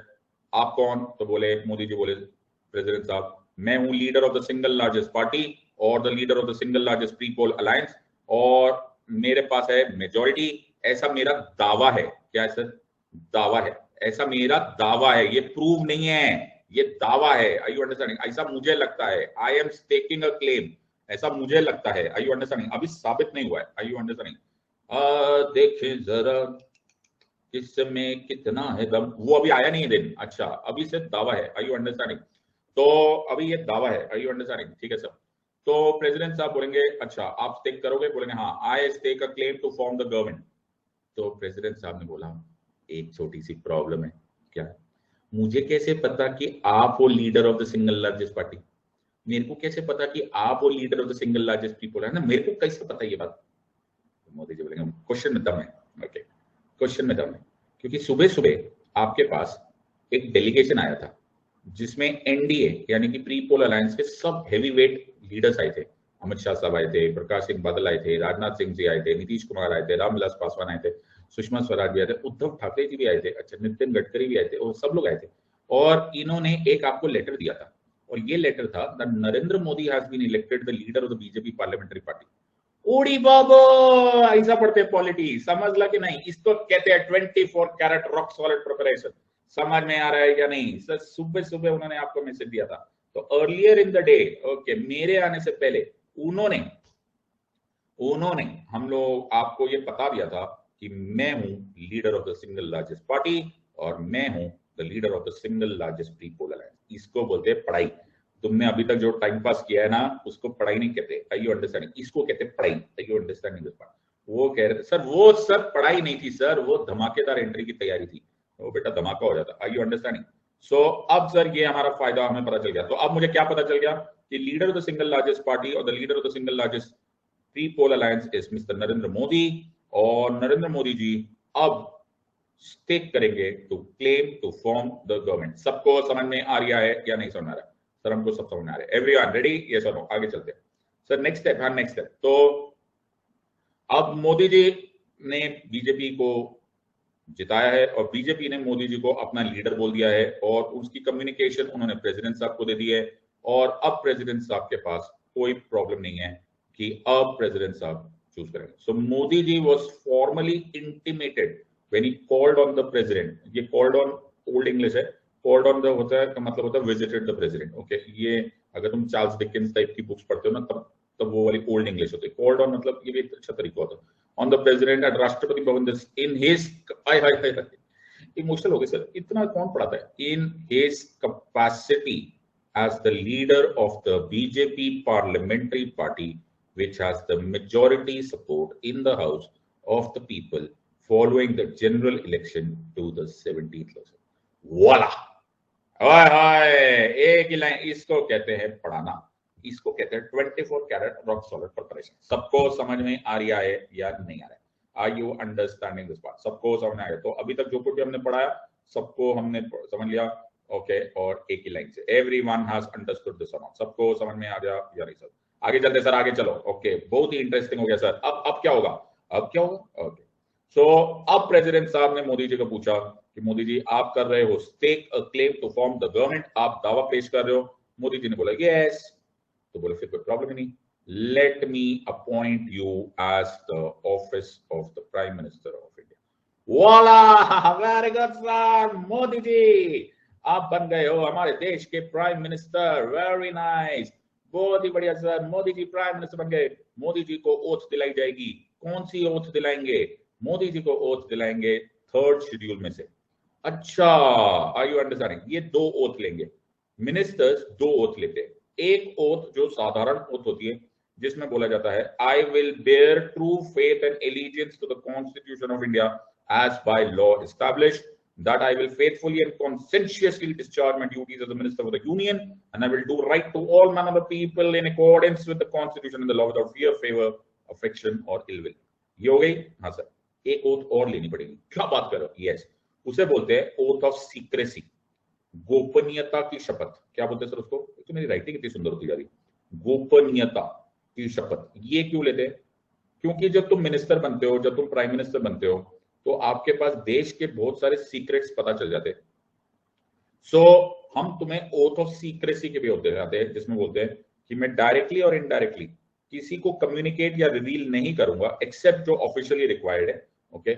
आप कौन? तो बोले मोदी जी बोले प्रेसिडेंट साहब मैं हूं leader of the single largest party और the leader of the single largest pre poll alliance और मेरे पास है मेजॉरिटी, ऐसा मेरा दावा है। क्या है सर? दावा है, ऐसा मेरा दावा है, ये प्रूव नहीं है, ये दावा है। Are you understanding? ऐसा मुझे लगता है, I am staking a claim, ऐसा मुझे लगता है। Are you understanding? अभी साबित नहीं हुआ है। Are you understanding? देखें जरा किसमें कितना है दम, वो अभी आया नहीं है दिन। अच्छा, अभी से दावा है। Are you understanding? तो अभी ये दावा है। Are you understanding? ठीक है सर। तो प्रेसिडेंट साहब बोलेंगे अच्छा आप स्टेक करोगे? बोलेंगे हाँ, I stake a claim to form the government. तो प्रेसिडेंट साहब ने बोला एक छोटी सी प्रॉब्लम है। क्या? मुझे कैसे पता कि आप वो leader of the single largest party? मेरे को कैसे पता कि आप वो leader of the single largest people है ना? मेरे को कैसे पता ये बात? मोदी जी बोलेंगे क्वेश्चन में दम है। ओके, क्वेश्चन में दम है, क्योंकि सुबह सुबह आपके पास एक डेलीगेशन आया था जिसमें एनडीए यानी कि प्री पोल अलायंस के सब हेवी वेट लीडर्स आए थे। अमित शाह साहब आए थे, प्रकाश सिंह बादल आए थे, राजनाथ सिंह जी आए थे, नीतीश कुमार आए थे, रामविलास पासवान आए थे, सुषमा स्वराज भी आए थे, उद्धव ठाकरे जी भी आए थे, अच्छा नितिन गडकरी भी आए थे, और सब लोग आए थे। और इन्होंने एक आपको लेटर दिया था और ये लेटर था that Narendra Modi has been elected the leader of the BJP parliamentary party. ओडी बाबो, ऐसा पढ़ते पॉलिटी, समझ ला कि नहीं? इसको कहते हैं 24 कैरेट रॉक सॉलिड प्रिपरेशन। समझ में आ रहा है या नहीं? सर सुबह सुबह उन्होंने आपको मैसेज दिया था। तो earlier in the day, okay, मेरे आने से पहले उन्होंने हम लोग आपको ये बता दिया था कि मैं हूं leader of the single largest party और मैं हूं the leader of the single largest pre poll alliance. इसको बोलते हैं पढ़ाई। तुमने अभी तक जो टाइम पास किया है ना, उसको पढ़ाई नहीं कहते। Are you understanding? इसको कहते हैं पढ़ाई। Are you understanding this part? वो कह रहे थे सर वो सर पढ़ाई नहीं थी सर, वो धमाकेदार एंट्री की तैयारी थी। वो बेटा धमाका हो जाता। Are you understanding? सो अब सर ये हमारा फायदा हमें पता चल गया। तो अब मुझे क्या पता चल गया कि leader of the single largest party और the leader of the single largest pre poll alliance is mister Narendra Modi. और नरेंद्र मोदी जी अब स्टेक करेंगे to claim to form the government. सबको समझ में आ रहा है या नहीं समझ आ रहा है? सर हमको सब समझ में आ रहा है। Everyone ready? Yes or no? आगे चलते हैं सर। नेक्स्ट स्टेप, हाँ नेक्स्ट स्टेप। तो अब मोदी जी ने बीजेपी को जिताया है और बीजेपी ने मोदी जी को अपना लीडर बोल दिया है और उसकी कम्युनिकेशन उन्होंने प्रेसिडेंट साहब को दे दी है। और अब प्रेसिडेंट साहब के पास कोई प्रॉब्लम नहीं है कि अब प्रेसिडेंट साहब चूज करेंगे। So Modi ji was formally intimated when he called on the president. ये कॉल्ड ऑन ओल्ड इंग्लिश है, कॉल्ड ऑन द होता है का मतलब होता है विजिटेड द प्रेसिडेंट। ओके, ये अगर तुम चार्ल्स डिकेंस टाइप की बुक्स पढ़ते हो ना तब वो वाली ओल्ड इंग्लिश होती है। कॉल्ड ऑन मतलब ये भी एक अच्छा तरीका होता है। On the president at Rashtrapati Bhavan in his emotional हो गए सर, इतना कौन पढ़ाता है? In his capacity as the leader of the BJP parliamentary party, which has the majority support in the House of the people following the general election to the 17th Lok Sabha. Voila! हाय हाय, एक ही line, इसको कहते हैं पढ़ाना, इसको कहते हैं 24 carat rock solid preparation. सबको समझ में आ रहा है या नहीं आ रहा है? Are you understanding this part? सबको समझ में आ गया? तो अभी तक जो कुछ भी हमने पढ़ाया सबको हमने समझ लिया। ओके, और एक ही लाइन से एवरीवन हैज अंडरस्टूड दिस और नॉट? सबको समझ में आ गया या नहीं सर? आगे चलते सर, आगे चलो। ओके, बहुत ही इंटरेस्टिंग हो गया सर। अब क्या होगा? अब क्या होगा? ओके, सो अब प्रेसिडेंट साहब ने मोदी जी को पूछा कि मोदी जी आप कर रहे हो stake a claim to form the government, आप दावा पेश कर रहे हो? मोदी जी ने बोला यस। तो बोले फिर कोई प्रॉब्लम ही नहीं, let me appoint you as the office of the prime minister of India. वाला, very good sir, Modi ji आप बन गए हो हमारे देश के प्राइम मिनिस्टर। वेरी नाइस, बहुत ही बढ़िया सर, मोदी जी प्राइम मिनिस्टर बन गए। मोदी जी को ओथ दिलाई जाएगी। कौन सी ओथ दिलाएंगे? मोदी जी को ओथ दिलाएंगे थर्ड शेड्यूल में से। अच्छा, आर यू अंडरस्टैंडिंग? ये दो ओथ लेंगे मिनिस्टर्स, दो ओथ लेते हैं। एक ओथ जो साधारण ओथ होती है जिसमें बोला जाता है I will bear true faith and allegiance to the constitution of India as by law established, that I will faithfully and conscientiously discharge my duties as the Minister of the Union, and I will do right to all manner of people in accordance with the Constitution and the law without fear, favor, affection or ill will. ये हो गई? हाँ sir, एक oath और लेनी पड़ेगी। क्या बात कर रहे हो? यस, उसे बोलते हैं ओथ ऑफ सीक्रेसी, गोपनीयता की शपथ। क्या बोलते हैं सर उसको? तो मेरी राइटिंग कितनी सुंदर होती जा रही, गोपनीयता की शपथ। ये क्यों लेते हैं? क्योंकि जब तुम मिनिस्टर बनते हो, जब तुम प्राइम मिनिस्टर बनते हो, तो आपके पास देश के बहुत सारे सीक्रेट्स पता चल जाते हैं। सो हम तुम्हें ओथ ऑफ सीक्रेसी के भी होते जाते हैं, जिसमें बोलते हैं कि मैं डायरेक्टली और इनडायरेक्टली किसी को कम्युनिकेट या रिवील नहीं करूंगा एक्सेप्ट जो ऑफिशियली रिक्वायर्ड है। ओके,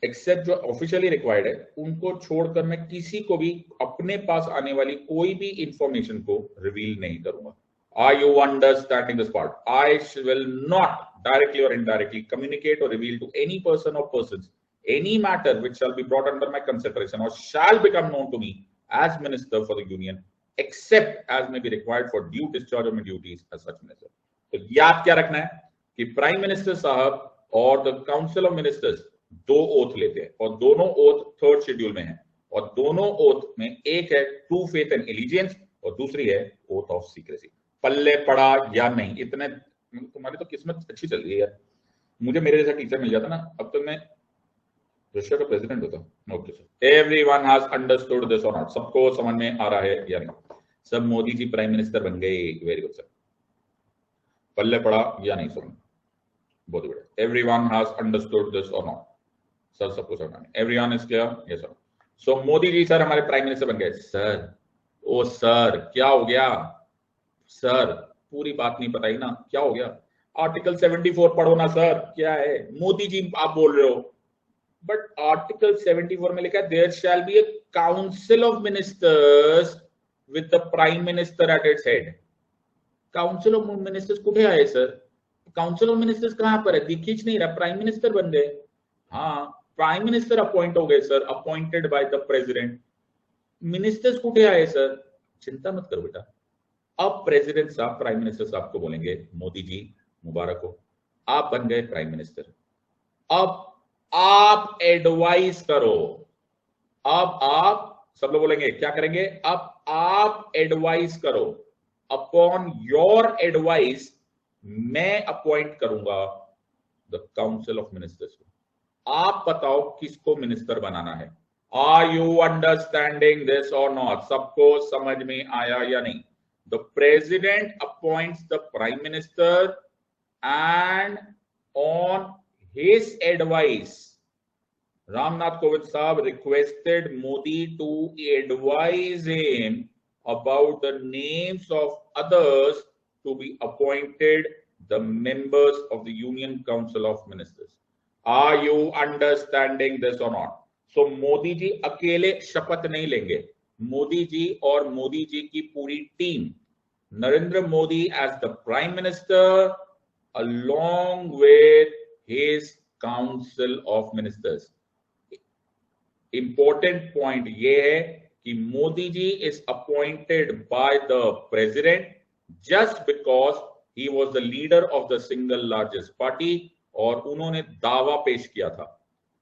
एक्सेप्ट जो ऑफिशियली रिक्वायर्ड है, उनको छोड़कर मैं किसी को भी अपने पास आने वाली कोई भी इंफॉर्मेशन को रिवील नहीं करूंगा। Are you understanding this part? I will not directly or indirectly communicate or reveal to any person or persons any matter which shall be brought under my consideration or shall become known to me as Minister for the Union, except as may be required for due discharge of my duties as such minister. तो याद क्या रखना है कि prime minister साहब और the council of ministers दो oath लेते हैं और दोनों ओथ थर्ड शेड्यूल में है, और दोनों ओथ में एक है ट्रू फेथ एंड एलिजियंस और दूसरी है ओथ ऑफ सीक्रेसी। पल्ले पड़ा या नहीं? इतने तुम्हारी तो किस्मत अच्छी चल रही है यार। मुझे मेरे जैसा टीचर मिल जाता ना, अब तक मैं रशिया का प्रेसिडेंट होता। Okay sir, everyone has understood this और नॉट? सबको समझ में आ रहा है या नहीं? सब मोदी जी प्राइम मिनिस्टर बन गए। वेरी गुड सर, पल्ले पड़ा या नहीं? समझ, बहुत बढ़िया। एवरीवन हैज अंडरस्टूड दिस और नॉट? सर सबको समझ में, everyone is clear? Yes sir. So Modi ji sir हमारे प्राइम मिनिस्टर बन गए। सर, ओ सर क्या हो गया? सर पूरी बात नहीं बताई ना, क्या हो गया? आर्टिकल 74 पढ़ो ना सर। क्या है मोदी जी आप बोल रहे हो? बट आर्टिकल 74 में लिखा है there shall be a council of ministers with the prime minister at its head. Council of ministers कुठे आहे सर? काउंसिल ऑफ मिनिस्टर्स कहां पर है? दिखीच नहीं रहा। प्राइम मिनिस्टर बन गए। हाँ, प्राइम मिनिस्टर अपॉइंट हो गए sir, appointed by the president. Ministers कुठे आए सर? चिंता मत करो बेटा, अब प्रेसिडेंट साहब प्राइम मिनिस्टर साहब को बोलेंगे मोदी जी मुबारक हो, आप बन गए प्राइम मिनिस्टर। अब आप एडवाइस करो, अब आप सब लोग बोलेंगे क्या करेंगे? अब आप एडवाइस करो, अपॉन योर एडवाइस मैं अपॉइंट करूंगा द काउंसिल ऑफ मिनिस्टर्स। आप बताओ किसको मिनिस्टर बनाना है। आर यू अंडरस्टैंडिंग दिस और नॉट? सबको समझ में आया या नहीं? The president appoints the prime minister and on his advice Ramnath Kovind Saab requested Modi to advise him about the names of others to be appointed the members of the Union Council of Ministers. Are you understanding this or not? So Modi ji अकेले शपथ नहीं लेंगे, मोदी जी और मोदी जी की पूरी team, Narendra Modi as the Prime Minister along with his Council of Ministers. Important point ये है कि Modi ji is appointed by the president just because he was the leader of the single largest party और उन्होंने दावा पेश किया था,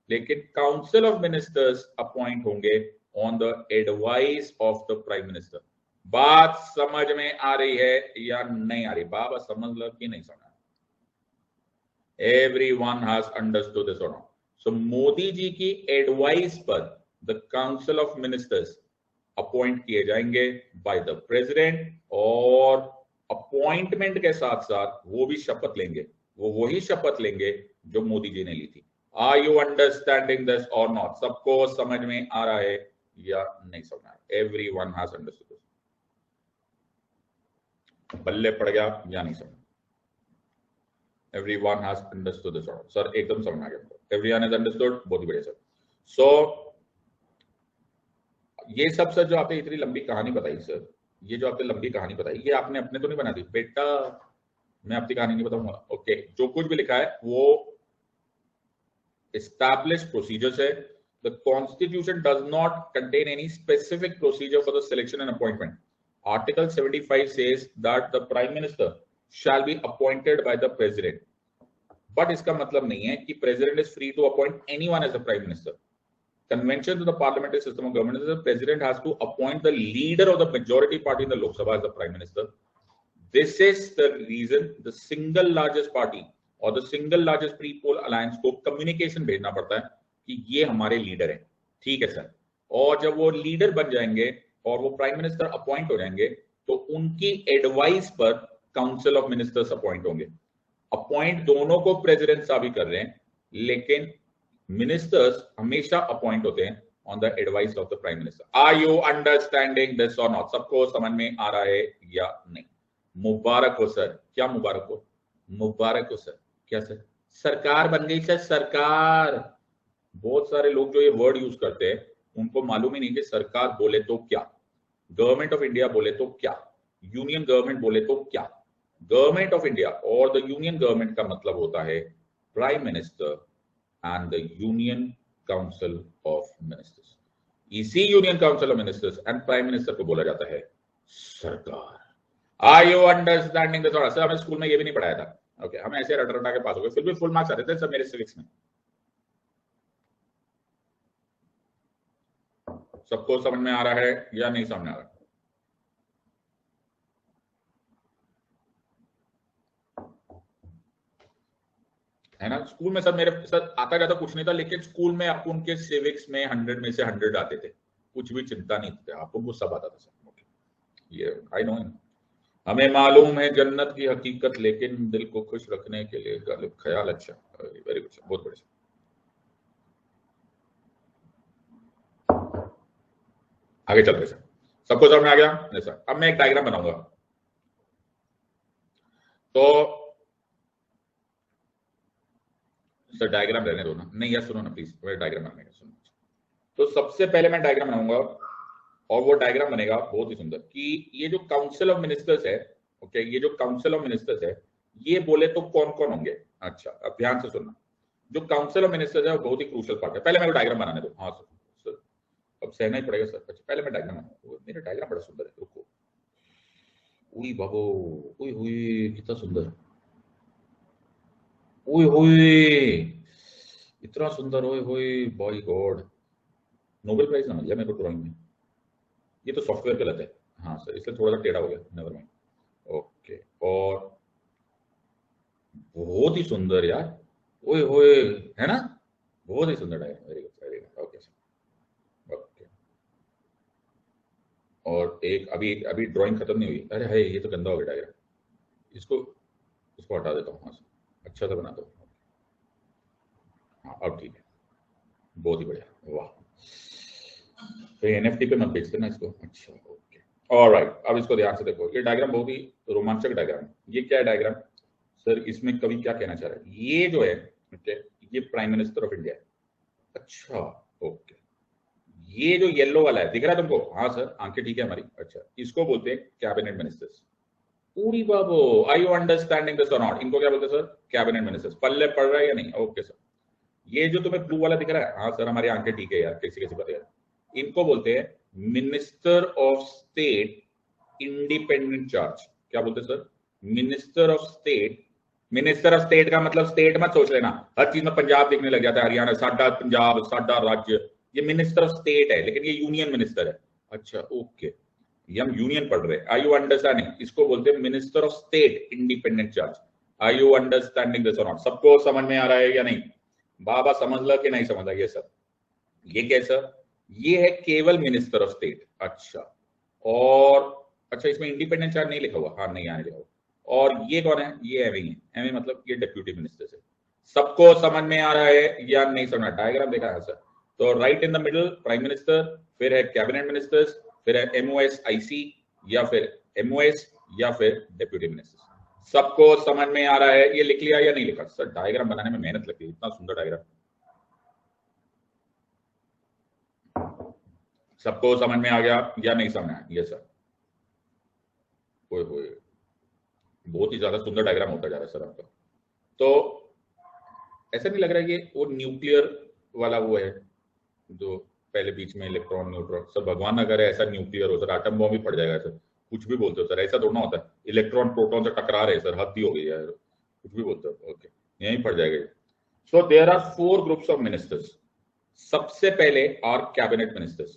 लेकिन काउंसिल ऑफ मिनिस्टर्स अपॉइंट होंगे on the advice of the prime minister. बात समझ में आ रही है या नहीं आ रही? बाबा समझ लो कि नहीं समझ? एवरीवन हैज अंडरस्टूड दिस और नॉट? सो मोदी जी की एडवाइस पर the council of ministers appoint किए जाएंगे बाय द प्रेसिडेंट और अपॉइंटमेंट के साथ साथ वो भी शपथ लेंगे, वो वही शपथ लेंगे जो मोदी जी ने ली थी। आर यू अंडरस्टैंडिंग दिस और नॉट? सबको समझ में आ रहा है या नहीं समझ रहा? Everyone has understood. बल्ले पड़ गया या नहीं समझ? Everyone has understood this order. Sir एकदम समझ आ गया। Everyone has understood, बहुत ही बढ़िया सर। So ये सब सर जो आपने इतनी लंबी कहानी बताई सर, ये जो आपने लंबी कहानी बताई, ये आपने अपने तो नहीं बना दी बेटा, मैं अपनी कहानी नहीं बताऊंगा। ओके, जो कुछ भी लिखा है वो established procedures है। The Constitution does not contain any specific procedure for the selection and appointment. Article 75 says that the Prime Minister shall be appointed by the President. But इसका मतलब नहीं है कि President is free to appoint anyone as a Prime Minister. Convention to the parliamentary system of government is the President has to appoint the leader of the majority party in the Lok Sabha as the Prime Minister. This is the reason the single largest party और the single largest pre poll alliance को communication भेजना पड़ता है कि ये हमारे leader हैं, ठीक है सर। और जब वो लीडर बन जाएंगे और वो प्राइम मिनिस्टर अपॉइंट हो जाएंगे तो उनकी एडवाइस पर काउंसिल ऑफ मिनिस्टर्स अपॉइंट होंगे। अपॉइंट दोनों को प्रेसिडेंट साहब ही कर रहे हैं, लेकिन मिनिस्टर्स हमेशा अपॉइंट होते हैं on the advice of the prime minister. Are you understanding this और नॉट? सबको समझ में आ रहा है या नहीं? मुबारक हो सर। क्या मुबारक हो? मुबारक हो सर। क्या सर? सरकार बन गई सर, सरकार। बहुत सारे लोग जो ये वर्ड यूज करते हैं उनको मालूम ही नहीं कि सरकार बोले तो क्या, गवर्नमेंट ऑफ इंडिया बोले तो क्या, यूनियन गवर्नमेंट बोले तो क्या। गवर्नमेंट ऑफ इंडिया और द यूनियन गवर्नमेंट का मतलब होता है prime minister and the union council of ministers. इसी union council of ministers and prime minister को बोला जाता है सरकार। Are you understanding this? Sir हमें स्कूल में ये भी नहीं पढ़ाया था। ओके, हम ऐसे रट रटा के पास हो गए, फिर भी फुल मार्क्स आते थे सर मेरे सिविक्स में। सबको समझ में आ रहा है या नहीं समझ में आ रहा? है ना? स्कूल में सर मेरे सर आता जाता कुछ नहीं था, लेकिन स्कूल में आपको उनके सिविक्स में 100 में से 100 आते थे, कुछ भी चिंता नहीं थी, आपको वो सब आता था सर। ओके, ये आई नो। हमें मालूम है जन्नत की हकीकत, लेकिन दिल को खुश रखने के लिए गालिब ख्याल। अच्छा, वेरी गुड, बहुत बढ़िया। आगे चल रहे सर, सबको समझ में आ गया? नहीं सर, अब मैं एक डायग्राम बनाऊंगा। तो सर डायग्राम रहने दो ना, नहीं यार सुनो ना प्लीज, मैं डायग्राम बनाने का सुनो। तो सबसे पहले मैं डायग्राम बनाऊंगा और वो डायग्राम बनेगा बहुत ही सुंदर कि ये जो काउंसिल ऑफ मिनिस्टर्स है, ओके, ये जो काउंसिल ऑफ मिनिस्टर्स है ये बोले तो कौन कौन होंगे। अच्छा, अब ध्यान से सुनना, जो काउंसिल ऑफ मिनिस्टर्स है वो बहुत ही क्रूशियल पार्ट है। पहले मेरे को डायग्राम बनाने दो। हाँ सर, अब सहना ही पड़ेगा सर। अच्छा, पहले मैं डायग्राम बनाऊंगा, मेरा डायग्राम बड़ा सुंदर है, रुको। उई बाबो, उई हुई कितना सुंदर, उई हुई इतना सुंदर, ओए होए बाय गॉड, नोबेल प्राइज ना मिल गया मेरे को ड्राइंग में। ये तो सॉफ्टवेयर गलत है, हाँ सर, इसलिए थोड़ा सा टेढ़ा हो गया, नेवर माइंड। ओके, और बहुत ही सुंदर यार, ओए होए, है ना, बहुत ही सुंदर diagram, very good very good, okay sir, okay. और एक अभी अभी ड्राइंग खत्म नहीं हुई, अरे है, ये तो गंदा हो गया डायग्राम, इसको इसको हटा देता हूँ, हाँ सर, अच्छा सा बना दो, हाँ अब ठीक है, बहुत ही बढ़िया, वाह। तो एनएफटी पे मत बेच देना इसको, अच्छा ओके, ऑलराइट। अब इसको ध्यान से देखो, ये डायग्राम बहुत ही रोमांचक डायग्राम है। ये क्या है डायग्राम सर, इसमें कवि क्या कहना चाह रहा है, ये जो है ओके, ये प्राइम मिनिस्टर ऑफ इंडिया है, अच्छा ओके। ये जो येलो वाला है दिख रहा है तुमको, हाँ सर आंखें ठीक है हमारी, अच्छा, इसको बोलते हैं कैबिनेट मिनिस्टर्स। पूरी बाबू, आई यू अंडरस्टैंडिंग दिस और नॉट, इनको क्या बोलते हैं सर, कैबिनेट मिनिस्टर्स। पल्ले पड़ रहा है या नहीं, ओके सर। ये जो तुम्हें ब्लू वाला दिख रहा है, हाँ सर हमारी आंखें ठीक है यार, कैसी कैसी बात है, इनको बोलते हैं minister of state independent charge. क्या बोलते हैं sir, minister of state. Minister of state का मतलब स्टेट मत सोच लेना, हर चीज में पंजाब दिखने लग जाता है, हरियाणा साडा पंजाब साडा राज्य, ये मिनिस्टर ऑफ स्टेट है, लेकिन ये यूनियन मिनिस्टर है, अच्छा ओके, ये हम यूनियन पढ़ रहे हैं, आई यू अंडरस्टैंडिंग, इसको बोलते हैं minister of state independent charge. I you understanding this और नॉट, सबको समझ में आ रहा है या नहीं, बाबा समझ ला कि नहीं समझ ला, ये सर, ये कैसा, ये है केवल मिनिस्टर ऑफ स्टेट, अच्छा। और अच्छा, इसमें इंडिपेंडेंट चार्ज नहीं लिखा हुआ, हाँ नहीं आने लिखा हुआ। और ये कौन है, ये एमए है, एमए मतलब ये डिप्यूटी मिनिस्टर है। सबको समझ में आ रहा है या नहीं समझ, डायग्राम देखा है सर, तो right in the middle prime minister, फिर है कैबिनेट मिनिस्टर्स, फिर है एमओएस आईसी, या फिर एमओएस, या फिर डिप्यूटी मिनिस्टर। सबको समझ में आ रहा है, ये लिख लिया या नहीं लिखा सर, डायग्राम बनाने में मेहनत लगती है, इतना सुंदर डायग्राम, सबको समझ में आ गया या नहीं समझ में आया, ये सर, ओए होए, बहुत ही ज्यादा सुंदर डायग्राम होता जा रहा है सर आपका। तो ऐसा नहीं लग रहा है ये वो न्यूक्लियर वाला वो है जो पहले बीच में इलेक्ट्रॉन न्यूट्रॉन, सर भगवान ना करे ऐसा न्यूक्लियर हो सर, आटम बॉम्ब ही पड़ जाएगा सर, कुछ भी बोलते हो सर, ऐसा थोड़ा होता है, इलेक्ट्रॉन प्रोटॉन से टकरा रहे सर, हद ही हो गई यार, कुछ भी बोलते हो, ओके, यहीं पड़ जाएगा। So there are 4 groups of ministers. सबसे पहले are cabinet ministers.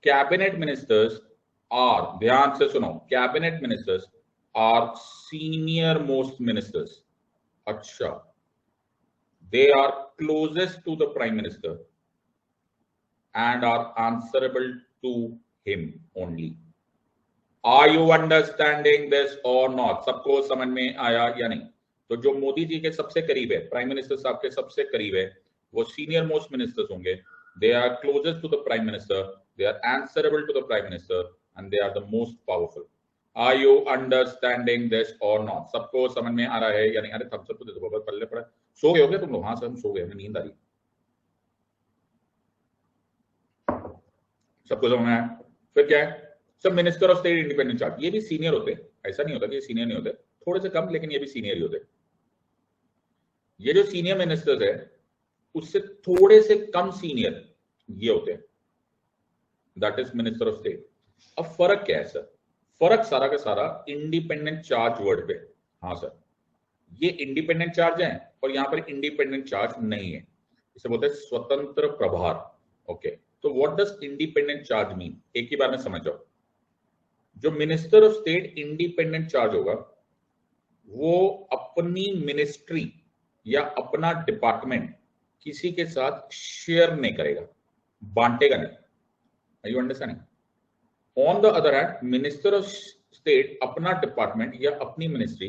Cabinet ministers are, ध्यान से सुनो, cabinet ministers are senior most ministers, अच्छा, they are closest to the prime minister and are answerable to him only. Are you understanding this or not? सबको समझ में आया या नहीं? तो जो मोदी जी के सबसे करीब है, प्राइम मिनिस्टर साहब के सबसे करीब है, वो सीनियर मोस्ट मिनिस्टर्स होंगे, they are closest to the prime minister, they are answerable to the prime minister and they are the most powerful. Are you understanding this or not? सबको समझ में आ रहा है या नहीं? अरे थम्स अप तो दे दो बाबा, पल्ले पड़ा, सो गए हो क्या तुम लोग? हाँ सर हम सो गए, हमें नींद आ रही, सबको समझ में आया? फिर क्या है सब, minister of state independent charge, ये भी सीनियर होते, ऐसा नहीं होता कि ये सीनियर नहीं होते, थोड़े से कम, लेकिन ये भी सीनियर ही होते। ये जो सीनियर मिनिस्टर्स है उससे थोड़े से कम सीनियर ये होते हैं, that is minister of state. अब फर्क क्या है सर, फर्क सारा का सारा इंडिपेंडेंट चार्ज वर्ड पे, हाँ सर, ये इंडिपेंडेंट चार्ज है और यहां पर इंडिपेंडेंट चार्ज नहीं है, इसे बोलते हैं स्वतंत्र प्रभार, ओके। तो what does independent charge mean, एक ही बार में समझ जाओ। जो minister of state independent charge होगा वो अपनी मिनिस्ट्री या अपना डिपार्टमेंट किसी के साथ शेयर नहीं करेगा, बांटेगा नहीं, are you understanding? On the other hand minister of state अपना डिपार्टमेंट या अपनी मिनिस्ट्री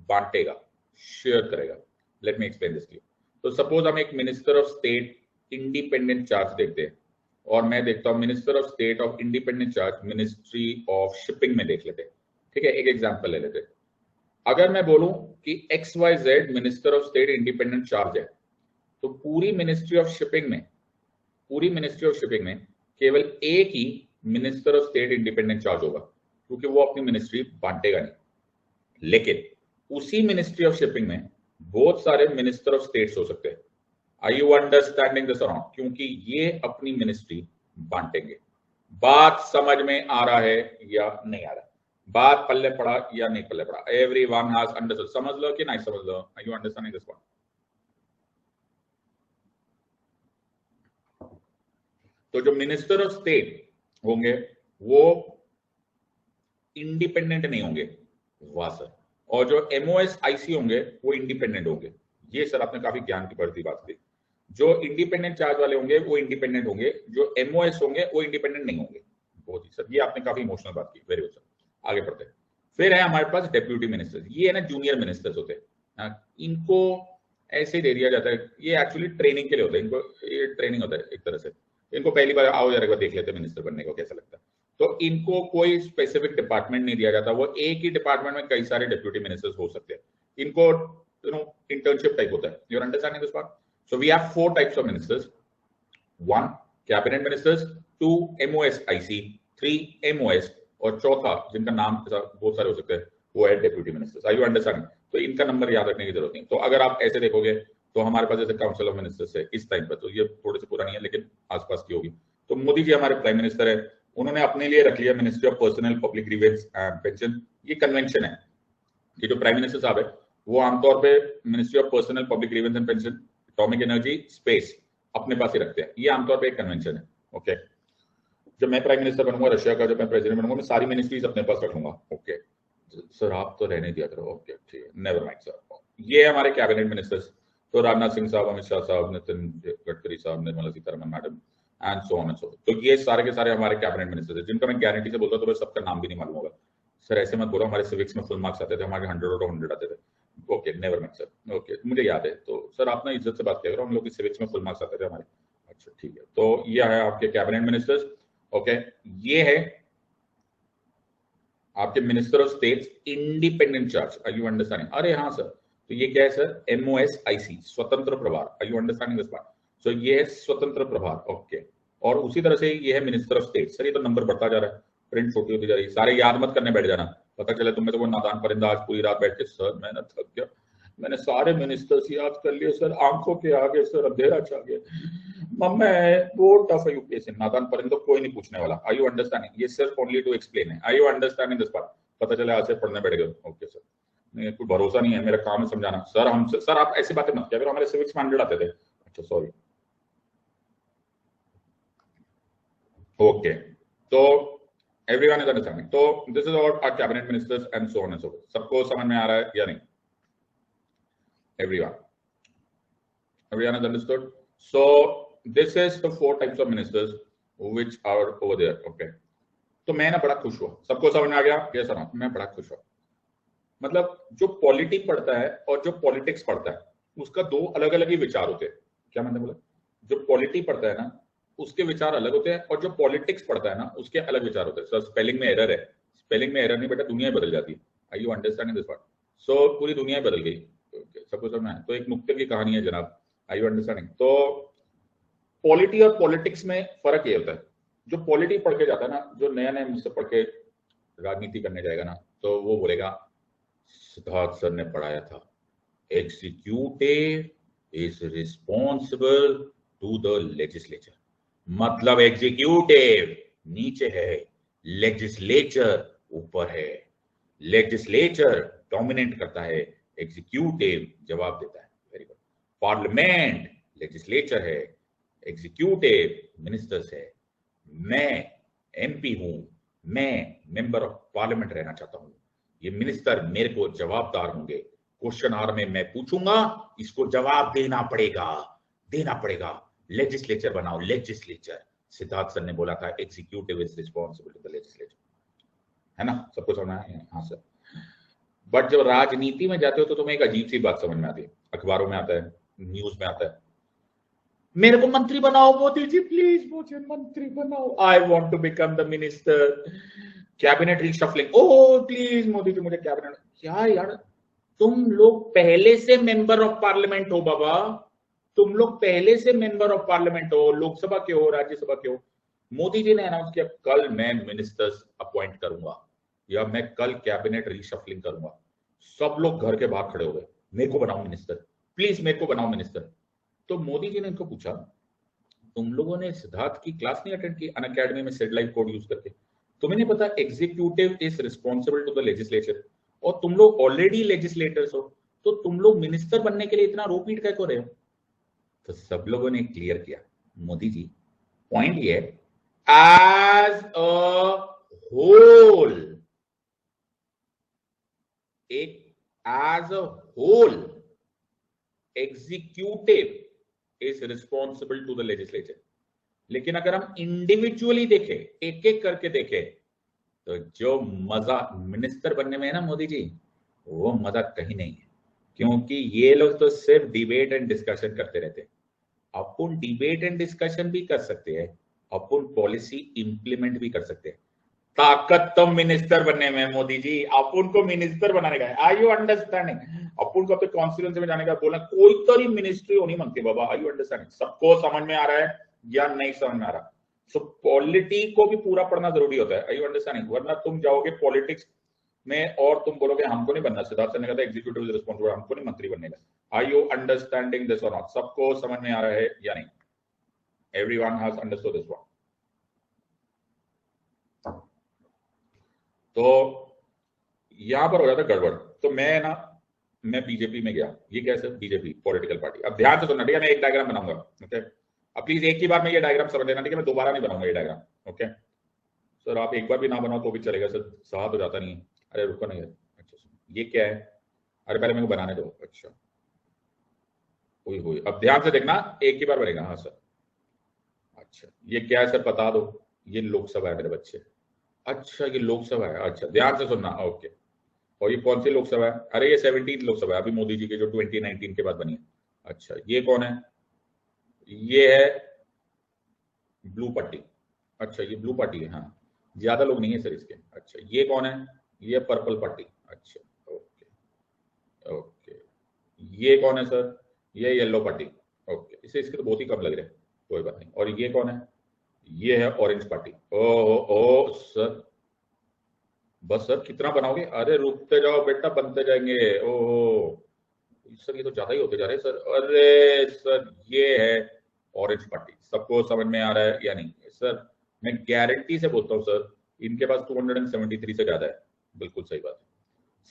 बांटेगा, शेयर करेगा। Let me explain this to. तो सपोज हम एक minister of state independent charge देखते हैं और मैं देखता हूं minister of state of independent charge ministry of shipping में देख लेते हैं, ठीक है, एक एग्जांपल ले लेते हैं। अगर मैं बोलूं कि XYZ minister of state independent charge है, तो पूरी मिनिस्ट्री ऑफ शिपिंग में, पूरी मिनिस्ट्री ऑफ शिपिंग में केवल एक ही minister of state independent charge होगा, क्योंकि वो अपनी मिनिस्ट्री बांटेगा नहीं। लेकिन उसी मिनिस्ट्री ऑफ शिपिंग में बहुत सारे मिनिस्टर ऑफ स्टेट्स हो सकते हैं। आर यू अंडरस्टैंडिंग दिस और नॉट? क्योंकि ये अपनी मिनिस्ट्री बांटेंगे। बात समझ में आ रहा है या नहीं आ रहा? बात पल्ले पड़ा या नहीं पल्ले पड़ा? एवरीवन हैज अंडरस्टूड, समझ लो कि नहीं समझ लो? Are you understanding this one? तो जो मिनिस्टर ऑफ स्टेट होंगे वो इंडिपेंडेंट नहीं होंगे, वाह सर। और जो एमओएस आईसी होंगे वो इंडिपेंडेंट होंगे। ये सर आपने काफी ज्ञान की बढ़ती बात की। जो इंडिपेंडेंट चार्ज वाले होंगे वो इंडिपेंडेंट होंगे, जो एमओएस होंगे वो इंडिपेंडेंट नहीं होंगे। बहुत ही सर, ये आपने काफी इमोशनल बात की, वेरी गुड सर। आगे बढ़ते हैं। फिर है हमारे पास डेप्यूटी मिनिस्टर्स, ये है ना जूनियर मिनिस्टर्स होते हैं। इनको ऐसे दे दिया जाता है, ये एक्चुअली ट्रेनिंग के लिए होता है, इनको ये ट्रेनिंग होता है एक तरह से। इनको पहली बार आओ जरा देख लेते हैं मिनिस्टर बनने को कैसा लगता है। तो इनको कोई स्पेसिफिक डिपार्टमेंट नहीं दिया जाता, वो एक ही डिपार्टमेंट में कई सारे डेप्यूटी मिनिस्टर्स हो सकते हैं। इनको इंटर्नशिप टाइप होता है। You are understanding this part? So we have 4 types of ministers. 1 cabinet ministers, 2 MOS IC, 3 MOS, और चौथा जिनका नाम बहुत सारे हो सकते हैं वो है deputy ministers. Are you understanding? तो इनका नंबर याद रखने की जरूरत नहीं। तो अगर आप ऐसे देखोगे तो हमारे पास जैसे काउंसिल ऑफ मिनिस्टर्स है इस टाइम पर, तो ये थोड़ी सी पुरानी है लेकिन आसपास की होगी। तो मोदी जी हमारे प्राइम मिनिस्टर है, उन्होंने अपने लिए रख लिया ministry of personnel public grievance and pension. ये कन्वेंशन है। ये जो प्राइम मिनिस्टर साहब है वो आमतौर पे ministry of personnel public grievance and pension, atomic energy, space अपने पास ही रखते हैं। ये आमतौर पे एक कन्वेंशन है। ओके, जब मैं प्राइम मिनिस्टर बनूंगा रशिया का, जब मैं प्रेसिडेंट बनूंगा, मैं सारी मिनिस्ट्रीज अपने पास रखूंगा। ओके सर, आप तो रहने दिया करो। ओके ठीक है, नेवर माइंड सर। ये है हमारे कैबिनेट मिनिस्टर्स। तो राजनाथ सिंह साहब, अमित शाह साहब, नितिन गडकरी साहब, Nirmala Sitharaman madam, and so on and सो। तो ये सारे के सारे हमारे कैबिनेट मिनिस्टर्स हैं, जिनका मैं गारंटी से बोलता हूं तो सबका नाम भी नहीं मालूम होगा। सर ऐसे मत बोलो, हमारे सिविक्स में फुल मार्क्स आते थे, हमारे 100 आउट ऑफ 100 आते थे। Okay never mind sir. Okay मुझे याद है। तो सर आप ना इज्जत से बात करो, हम लोग की सिविक्स में फुल मार्क्स आते थे हमारे। अच्छा ठीक है, तो ये है आपके कैबिनेट मिनिस्टर्स। ओके, ये है आपके minister of states independent charge. Are you understanding? अरे हाँ सर, तो ये क्या है सर? एमओएस आईसी, स्वतंत्र प्रभार। Are you understanding this part? So ये है स्वतंत्र प्रभार। ओके, और उसी तरह से ये है मिनिस्टर ऑफ स्टेट। सर ये तो नंबर बढ़ता जा रहा है, प्रिंट छोटी होती जा रही है, सारे याद मत करने बैठ जाना। पता चले तुम्हें तो वो नादान परिंदा आज पूरी रात बैठ के, सर मैं ना थक गया, मैंने सारे मिनिस्टर्स याद कर लिए सर, आंखों के आगे सर अंधेरा छा गया, मैं वो टफ है यूपीएससी। नादान परिंदों कोई नहीं पूछने वाला। Are you understanding? ये सिर्फ ओनली टू एक्सप्लेन है। Are you understanding this part? पता चले आज से पढ़ने बैठ गए। ओके सर, नहीं कोई भरोसा नहीं है, मेरा काम है समझाना। सर हम सर आप ऐसी बातें मत किया, हमारे सिविक्स में 100 आते थे। अच्छा सॉरी। ओके, तो एवरीवन इज अंडरस्टैंडिंग। तो this is our cabinet ministers and so on and so forth. सबको समझ में आ रहा है या नहीं? Everyone. Everyone has understood? So this is the 4 types of ministers which are over there. Okay. तो मैं ना बड़ा खुश हुआ, सबको समझ में आ गया? ये सुना, मैं बड़ा खुश हुआ। मतलब जो पॉलिटी पढ़ता है और जो पॉलिटिक्स पढ़ता है उसका 2 अलग अलग ही विचार होते हैं। क्या मैंने बोला? जो पॉलिटी पढ़ता है ना उसके विचार अलग होते हैं, और जो पॉलिटिक्स पढ़ता है ना उसके अलग विचार होते हैं। सर स्पेलिंग में एरर है। स्पेलिंग में एरर नहीं बेटा, दुनिया बदल जाती है। Are you understanding this part? So पूरी दुनिया बदल गई। सबको समझना है। तो एक नुक्ते की कहानी है जनाब। Are you understanding? तो पॉलिटी और पॉलिटिक्स में फर्क ये होता है, जो पॉलिटी पढ़ के जाता है ना, जो नया नया मुझसे पढ़ के राजनीति करने जाएगा ना, तो वो बोलेगा सिद्धार्थ सर ने पढ़ाया था, executive is responsible to the legislature. मतलब एग्जीक्यूटिव नीचे है, लेजिस्लेचर ऊपर है। लेजिस्लेचर डोमिनेट करता है, एग्जीक्यूटिव जवाब देता है। Very good. पार्लियामेंट लेजिस्लेचर है, एग्जीक्यूटिव मिनिस्टर्स है। मैं एमपी हूं, मैं मेंबर ऑफ पार्लियामेंट रहना चाहता हूं। ये मिनिस्टर मेरे को जवाबदार होंगे। क्वेश्चन आवर में मैं पूछूंगा, इसको जवाब देना पड़ेगा। लेजिस्लेचर बनाओ, लेजिस्लेचर। सिद्धार्थ सर ने बोला था executive is responsible to the legislature, है ना? सबको समझ है? हाँ सर। बट जब राजनीति में जाते हो तो तुम्हें एक अजीब सी बात समझ में आती है, अखबारों में आता है, न्यूज में आता है, मेरे को मंत्री बनाओ मोदी जी, प्लीज मुझे मंत्री बनाओ, I want to become the minister. Cabinet reshuffling, oh please Modi ji मुझे कैबिनेट। क्या यार, तुम लोग पहले से मेंबर ऑफ पार्लियामेंट हो बाबा, तुम लोग पहले से मेंबर ऑफ पार्लियामेंट हो, लोकसभा के हो, राज्यसभा के हो। मोदी जी ने अनाउंस किया कल मैं मिनिस्टर्स अपॉइंट करूंगा, या मैं कल कैबिनेट रीशफलिंग करूंगा। सब लोग घर के बाहर खड़े हो गए, मेरे को बनाओ मिनिस्टर, प्लीज मेरे को बनाओ मिनिस्टर। तो मोदी जी ने इनको पूछा, तुम लोगों ने सिद्धार्थ की क्लास नहीं अटेंड की अनअकैडमी में सेड लाइव कोड यूज करके? तुम्हें नहीं पता executive is responsible to the legislature, और तुम लोग ऑलरेडी लेजिस्लेटर्स हो, तो तुम लोग मिनिस्टर बनने के लिए इतना रो पीट क्या कर रहे हो? तो सब लोगों ने क्लियर किया, मोदी जी पॉइंट ये, as a as a whole, executive is responsible to the legislature. लेकिन अगर हम इंडिविजुअली देखें, एक एक करके देखें, तो जो मजा मिनिस्टर बनने में है ना मोदी जी, वो मजा कहीं नहीं है, क्योंकि ये लोग तो सिर्फ डिबेट एंड डिस्कशन करते रहते हैं। अपन डिबेट एंड डिस्कशन भी कर सकते हैं, अपन पॉलिसी इंप्लीमेंट भी कर सकते हैं। ताकत तो मिनिस्टर बनने में मोदी जी, अपन को मिनिस्टर बनाने का है। Are you understanding? अपन को अपने कॉन्स्टिट्यूएंसी में जाने का बोला, कोई तो मिनिस्ट्री होनी मांगती बाबा। Are you understanding? सबको समझ में आ रहा है या नहीं समझ में आ रहा? सो पॉलिटी को भी पूरा पढ़ना जरूरी होता है। Are you understanding? वरना तुम जाओगे पॉलिटिक्स में और तुम बोलोगे हमको नहीं बनना। सिद्धार्थ ने कहा था एग्जीक्यूटिव इज रिस्पांसिबल, हमको नहीं मंत्री बनने का। आर यू अंडरस्टैंडिंग दिस और नॉट? सबको समझ में आ रहा है या नहीं? Everyone has understood this one. तो यहां पर हो जाता गड़बड़। तो मैं बीजेपी में गया। ये कैसे? BJP political party. अब ध्यान से सुनना, ठीक है? मैं एक डायग्राम बनाऊंगा, ओके? अब प्लीज एक ही बार में ये डायग्राम समझ लेना, ठीक है? मैं दोबारा नहीं बनाऊंगा ये डायग्राम, ओके? सर आप एक बार भी ना बनाओ तो भी चलेगा सर, साथ हो जाता नहीं है। अरे रुको नहीं है। अच्छा ये क्या है? अरे पहले मेरे को बनाने दो। अच्छा हुई। अब ध्यान से देखना, एक ही बार बनेगा। हाँ सर। अच्छा ये क्या है सर बता दो? ये लोकसभा है मेरे बच्चे। अच्छा ये लोकसभा है। अच्छा ध्यान से सुनना, ओके? और ये कौन सी लोकसभा है? अरे ये 17वीं लोकसभा है, अभी मोदी जी के जो 2019 के बाद बनी है। अच्छा ये कौन है? ये है ब्लू पट्टी। अच्छा ये ब्लू पट्टी है, हाँ ज्यादा लोग नहीं है सर इसके। अच्छा ये कौन है? ये पर्पल पट्टी। अच्छा ओके ओके। ये कौन है सर? ये येलो पट्टी। ओके इसे इसके तो बहुत ही कम लग रहे हैं, कोई बात नहीं। और ये कौन है? ये है ऑरेंज पट्टी। ओ सर बस सर कितना बनाओगे? अरे रुकते जाओ बेटा, बनते जाएंगे। ओहो सर ये तो ज्यादा ही होते जा रहे हैं सर। अरे सर ये है ऑरेंज पट्टी। सबको समझ में आ रहा है या नहीं? सर मैं गारंटी से बोलता हूँ सर, इनके पास 273 से ज्यादा है। बिल्कुल सही बात है।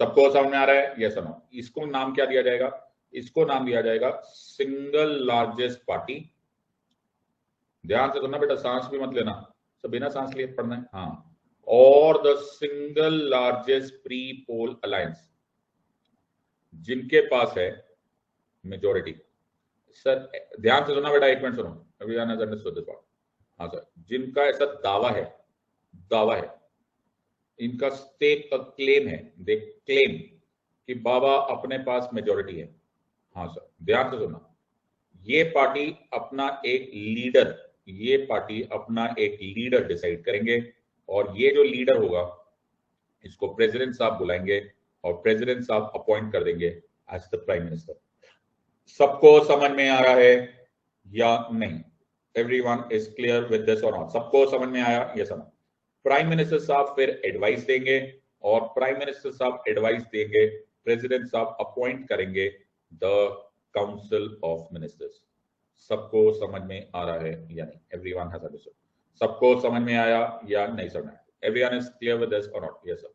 सबको समझ में आ रहा है? Yes or no? इसको नाम क्या दिया जाएगा? इसको नाम दिया जाएगा सिंगल लार्जेस्ट पार्टी। ध्यान से सुनना बेटा, सांस भी मत लेना, सब बिना सांस लिए पढ़ना है। हाँ, और the single largest pre poll alliance, जिनके पास है मेजोरिटी। सर ध्यान से सुनना बेटा, एक मिनट सुनो। अभी हाँ सर, जिनका ऐसा दावा है, इनका स्टेट क्लेम है, दे क्लेम कि बाबा अपने पास मेजोरिटी है। हाँ सर ध्यान से सुनना, ये पार्टी अपना एक लीडर डिसाइड करेंगे, और ये जो लीडर होगा इसको प्रेसिडेंट साहब बुलाएंगे और प्रेसिडेंट साहब अपॉइंट कर देंगे एज द प्राइम मिनिस्टर। सबको समझ में आ रहा है या नहीं? Everyone is clear with this और नॉट? सबको समझ में आया? ये समझ। प्राइम मिनिस्टर साहब फिर एडवाइस देंगे, और प्राइम मिनिस्टर साहब एडवाइस देंगे, प्रेसिडेंट साहब अपॉइंट करेंगे द काउंसिल ऑफ मिनिस्टर्स। सबको समझ में आ रहा है या नहीं? Everyone has understood? सबको समझ में आया या नहीं समझ में आया? Everyone is clear with this और not? Yes sir.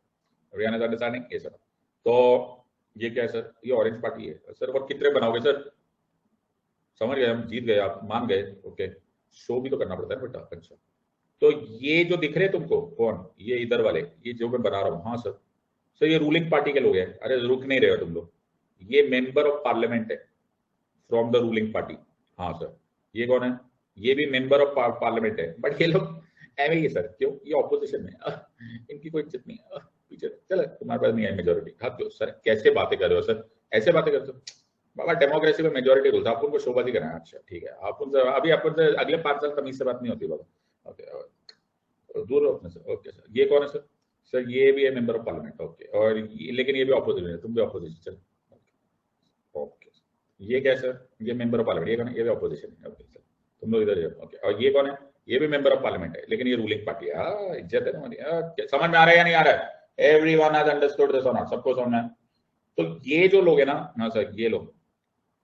Everyone is understanding? Yes sir. तो ये क्या है सर? ये ऑरेंज पार्टी है सर। और कितने बनाओगे सर? समझ गए, हम जीत गए, आप मान गए, ओके? शो भी तो करना पड़ता है बेटा। अच्छा तो ये जो दिख रहे हैं तुमको, कौन? ये इधर वाले, ये जो मैं बना रहा हूँ। हाँ सर। सर ये रूलिंग पार्टी के लोग हैं। अरे रुक नहीं रहे हो तुम लोग, ये मेंबर ऑफ पार्लियामेंट है फ्रॉम द रूलिंग पार्टी। हाँ सर। ये कौन है? ये भी मेंबर ऑफ पार्लियामेंट है, बट ये लोग एवं ही सर। क्यों? ये ऑपोजिशन में इनकी कोई इज्जत नहीं है। पीछे चलो, तुम्हारे पास नहीं है मेजोरिटी। हाँ क्यों सर, कैसे बातें कर रहे हो सर? ऐसे बातें करते हो बाबा? डेमोक्रेसी में मेजोरिटी रूल्स, आप उनको शोबाजी कराएं। अच्छा ठीक है, आप उनसे अभी आप उनसे अगले 5 साल तमीज से बात नहीं होती बाबा। ओके दूर रहो अपने से। Okay sir. ये कौन है सर? सर ये भी है मेंबर ऑफ पार्लियामेंट। ओके, और लेकिन ये भी ऑपोजिशन है, तुम भी ऑपोजिशन। चलो ओके। ये क्या है सर? ये मेंबर ऑफ पार्लियामेंट। ये कौन है? ये भी ऑपोजिशन है। ओके सर, तुम लोग इधर जाओ। ओके, और ये कौन है? ये भी मेंबर ऑफ पार्लियामेंट है, लेकिन ये रूलिंग पार्टी है। इज्जत है तुम्हारी। समझ में आ रहा है या नहीं आ रहा है? एवरीवन हैज अंडरस्टूड दिस और नॉट? सबको समझ में आया? तो ये जो लोग है ना, हाँ सर, ये लोग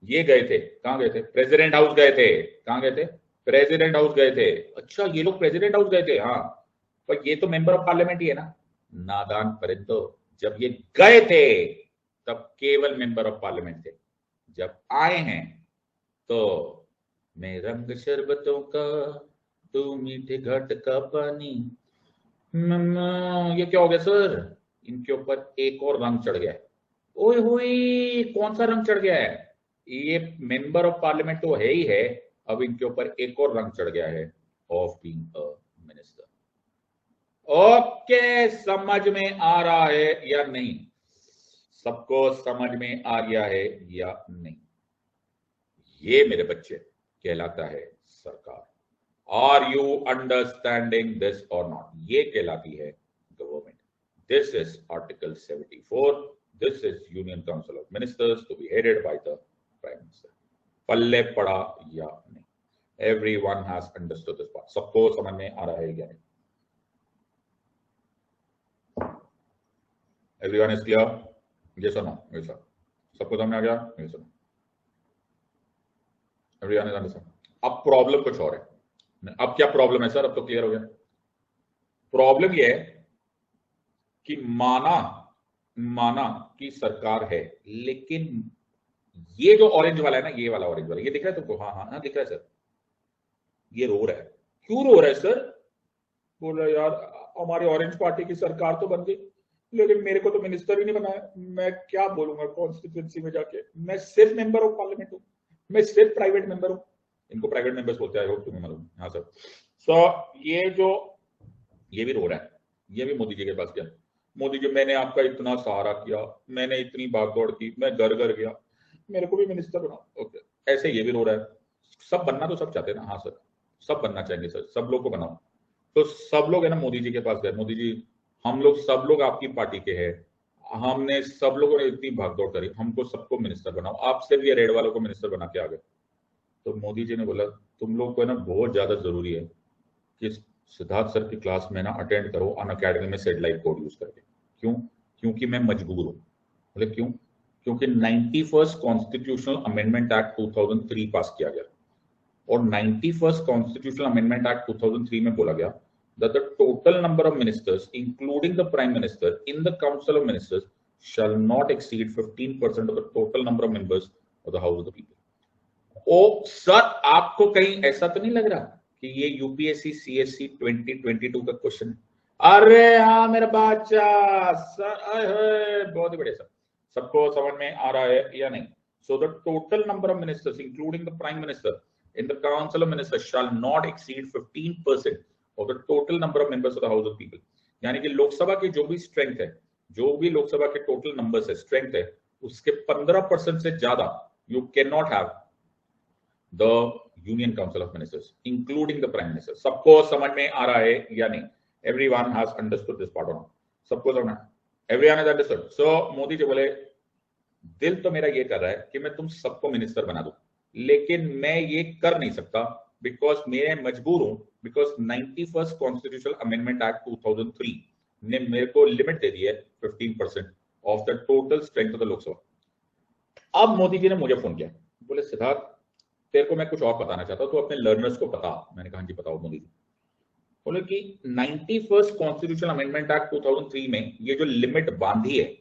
ये गए थे, कहाँ गए थे? प्रेसिडेंट हाउस गए थे। कहाँ गए थे? प्रेसिडेंट हाउस गए थे। अच्छा ये लोग प्रेसिडेंट हाउस गए थे? हाँ, पर ये तो मेंबर ऑफ पार्लियामेंट ही है ना, नादान परिंदो। जब ये गए थे तब केवल मेंबर ऑफ पार्लियामेंट थे, जब आए हैं तो मैं रंग शरबतों का, तू मीठे घाट का पानी। ये क्या हो गया सर? इनके ऊपर एक और रंग चढ़ गया। ओए होए कौन सा रंग चढ़ गया है, ये मेंबर ऑफ पार्लियामेंट तो है ही है, अब इनके ऊपर एक और रंग चढ़ गया है of being a minister. Okay, समझ में आ रहा है या नहीं? सबको समझ में आ गया है या नहीं? ये मेरे बच्चे कहलाता है सरकार। आर यू अंडरस्टैंडिंग दिस और नॉट? ये कहलाती है government. This is article 74। This is union council of ministers to be headed by the prime minister. पल्ले पड़ा या नहीं? Everyone has understood this part. सबको समझ में आ रहा है या नहीं? Everyone is clear? Yes or no? Yes sir. सबको समझ में आ गया? Yes sir. Everyone is understand. अब प्रॉब्लम कुछ और है। अब क्या प्रॉब्लम है सर? अब तो क्लियर हो गया। प्रॉब्लम यह है कि माना कि सरकार है, लेकिन ये जो ऑरेंज वाला है ना, ये वाला ऑरेंज वाला, ये दिख रहा है तुमको? हाँ हाँ हाँ, दिख रहा है सर। ये रो रहा है। क्यों रो रहा है सर? बोल रहा है यार हमारी ऑरेंज पार्टी की सरकार तो बन गई, लेकिन मेरे को तो मिनिस्टर ही नहीं बनाया। मैं क्या बोलूंगा कॉन्स्टिट्यूंसी में जाके? मैं सिर्फ मेंबर ऑफ पार्लियामेंट हूं, मैं सिर्फ प्राइवेट मेंबर हूं। इनको प्राइवेट मेंबर्स बोलते हैं, तुम्हें मालूम? हाँ सर। सो ये भी रो रहा है, ये भी मोदी जी के पास गया। मोदी जी मैंने आपका इतना सहारा किया, मैंने इतनी भागदौड़ की, मैं घर घर गया, मेरे को भी मिनिस्टर बनाओ। ओके, ऐसे ये भी रो रहा है। सब बनना तो सब चाहते हैं ना? हाँ सर, सब बनना चाहेंगे सर, सब लोग को बनाओ। तो सब लोग है ना मोदी जी के पास गए, मोदी जी हम लोग सब लोग आपकी पार्टी के हैं, हमने सब लोगों ने इतनी भागदौड़ करी, हमको सबको मिनिस्टर बनाओ, आप सिर्फ ये रेड वालों को मिनिस्टर बना के आ गए। तो मोदी जी ने बोला तुम लोग को है ना बहुत ज्यादा जरूरी है कि सिद्धार्थ सर की क्लास में ना अटेंड करो अन अकेडमी में सेड लाइव कोड यूज करके। क्यों? क्योंकि मैं मजबूर हूं। बोले क्यों? क्योंकि 91st कॉन्स्टिट्यूशनल अमेंडमेंट एक्ट 2003 पास किया गया, और 91st कॉन्स्टिट्यूशनल अमेंडमेंट एक्ट 2003 में बोला गया that the total number of ministers including the prime minister in the council of ministers shall not exceed 15% of the total number of members of the house of the people। ओ sir, आपको कहीं ऐसा तो नहीं लग रहा कि ये यूपीएससी सीएससी 2022 का क्वेश्चन है? अरे हाँ मेरा बच्चा सर, बहुत ही बढ़िया सर। सबको समझ में आ रहा है या नहीं? So the total number of ministers including the prime minister in the council of ministers shall not exceed 15% of the total number of members of the house of people. यानी कि लोकसभा की जो भी स्ट्रेंथ है, जो भी लोकसभा के टोटल नंबर्स है, स्ट्रेंथ है, उसके 15% से ज्यादा you can not have the union council of ministers including the prime minister. सबको समझ में आ रहा है या नहीं? Everyone has understood this part or not? सबको समझ? Everyone has understood. So Modi ji बोले दिल तो मेरा ये कर रहा है कि मैं तुम सबको मिनिस्टर बना दूं, लेकिन मैं ये कर नहीं सकता बिकॉज मैं मजबूर हूं, because 91st constitutional amendment act 2003 ने मेरे को लिमिट दे दी है 15% of the total strength of the Lok Sabha. अब मोदी जी ने मुझे फोन किया, बोले सिद्धार्थ तेरे को मैं कुछ और बताना चाहता हूं, तो अपने लर्नर्स को बता। मैंने कहा जी बताओ मोदी जी। बोले कि 91st कॉन्स्टिट्यूशनल अमेंडमेंट एक्ट 2003 में ये जो लिमिट बांधी है,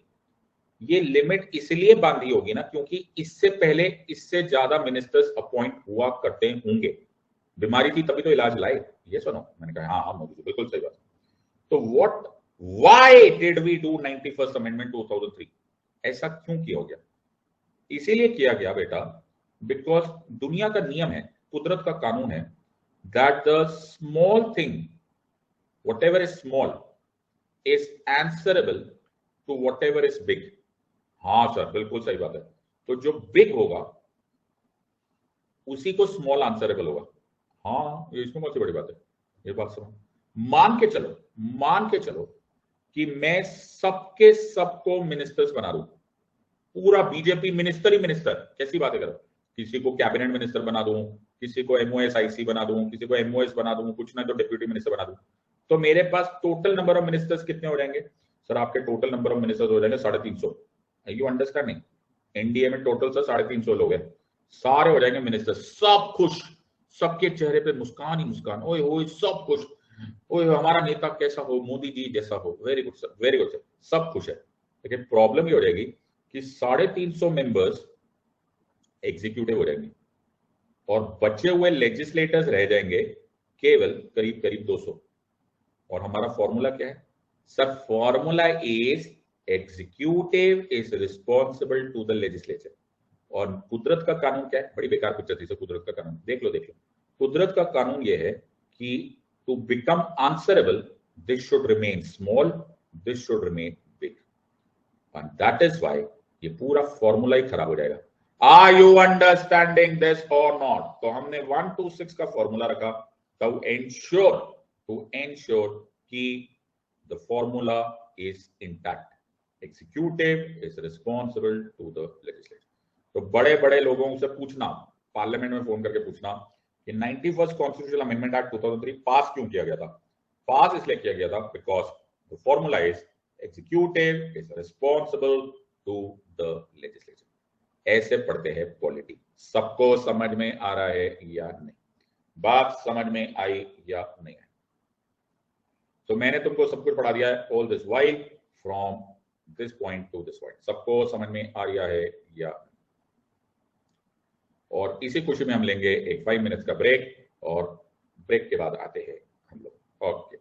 ये लिमिट इसलिए बांधी होगी ना क्योंकि इससे पहले इससे ज्यादा मिनिस्टर्स अपॉइंट हुआ करते होंगे। बीमारी थी तभी तो इलाज लाए। ये सुनो, मैंने कहा हाँ हाँ मोदी जी बिल्कुल सही बात। तो why did we do 91st amendment 2003? ऐसा क्यों किया गया? इसीलिए किया गया बेटा बिकॉज दुनिया का नियम है, कुदरत का कानून है, that the small thing whatever is small is answerable to whatever is big. हाँ सर बिल्कुल सही बात है। तो जो बिग होगा उसी को स्मॉल आंसरेबल होगा। हाँ ये इसमें बहुत बड़ी बात है, ये बात समझ। मान के चलो कि मैं सबके सबको मिनिस्टर्स बना दूं, पूरा बीजेपी मिनिस्टर ही मिनिस्टर। कैसी बातें करो? किसी को कैबिनेट मिनिस्टर बना दूं, किसी को एमओएस आईसी बना दूं, किसी को एमओएस बना दूं, कुछ ना तो डिप्यूटी मिनिस्टर बना दूं। तो मेरे पास टोटल नंबर ऑफ मिनिस्टर्स कितने हो जाएंगे? सर आपके टोटल नंबर ऑफ मिनिस्टर्स हो जाएंगे 350। You understanding? एनडीए में टोटल सर 350 लोग हैं, सारे हो जाएंगे मिनिस्टर, सब खुश, सबके चेहरे पे मुस्कान ही मुस्कान, ओए होए सब खुश, ओए हमारा नेता कैसा हो, मोदी जी जैसा हो, very good sir, very good sir, सब खुश है। लेकिन प्रॉब्लम ये हो जाएगी कि 350 मेंबर्स एग्जीक्यूटिव हो जाएंगे और बचे हुए लेजिस्लेटर्स रह जाएंगे केवल करीब करीब 200। और हमारा फॉर्मूला क्या है sir? Formula is executive is responsible to the legislature. और कुदरत का कानून क्या है? बड़ी बेकार पिक्चर थी से कुदरत का कानून, देख लो। कुदरत का कानून यह है कि to become answerable this should remain small, this should remain big, and that is why ये पूरा फॉर्मूला ही खराब हो जाएगा। आर यू अंडरस्टैंडिंग दिस और नॉट? तो हमने 1 to 6 का फॉर्मूला रखा टू एंश्योर कि the formula is intact. Executive is responsible to the legislature. तो बड़े बड़े लोगों से पूछना, पार्लियामेंट में फोन करके पूछना कि 91st कॉन्स्टिट्यूशनल अमेंडमेंट एक्ट 2003 पास क्यों किया गया था? पास इसलिए किया गया था because the formula is executive is responsible to the legislature. ऐसे पढ़ते हैं पॉलिटी। सबको समझ में आ रहा है या नहीं? बात समझ में आई या नहीं आई? तो मैंने तुमको सब कुछ पढ़ा दिया है, all this while from this point two this point. सबको समझ में आ रहा है या? और इसी खुशी में हम लेंगे एक 5 मिनट्स का ब्रेक, और ब्रेक के बाद आते हैं हम लोग। ओके।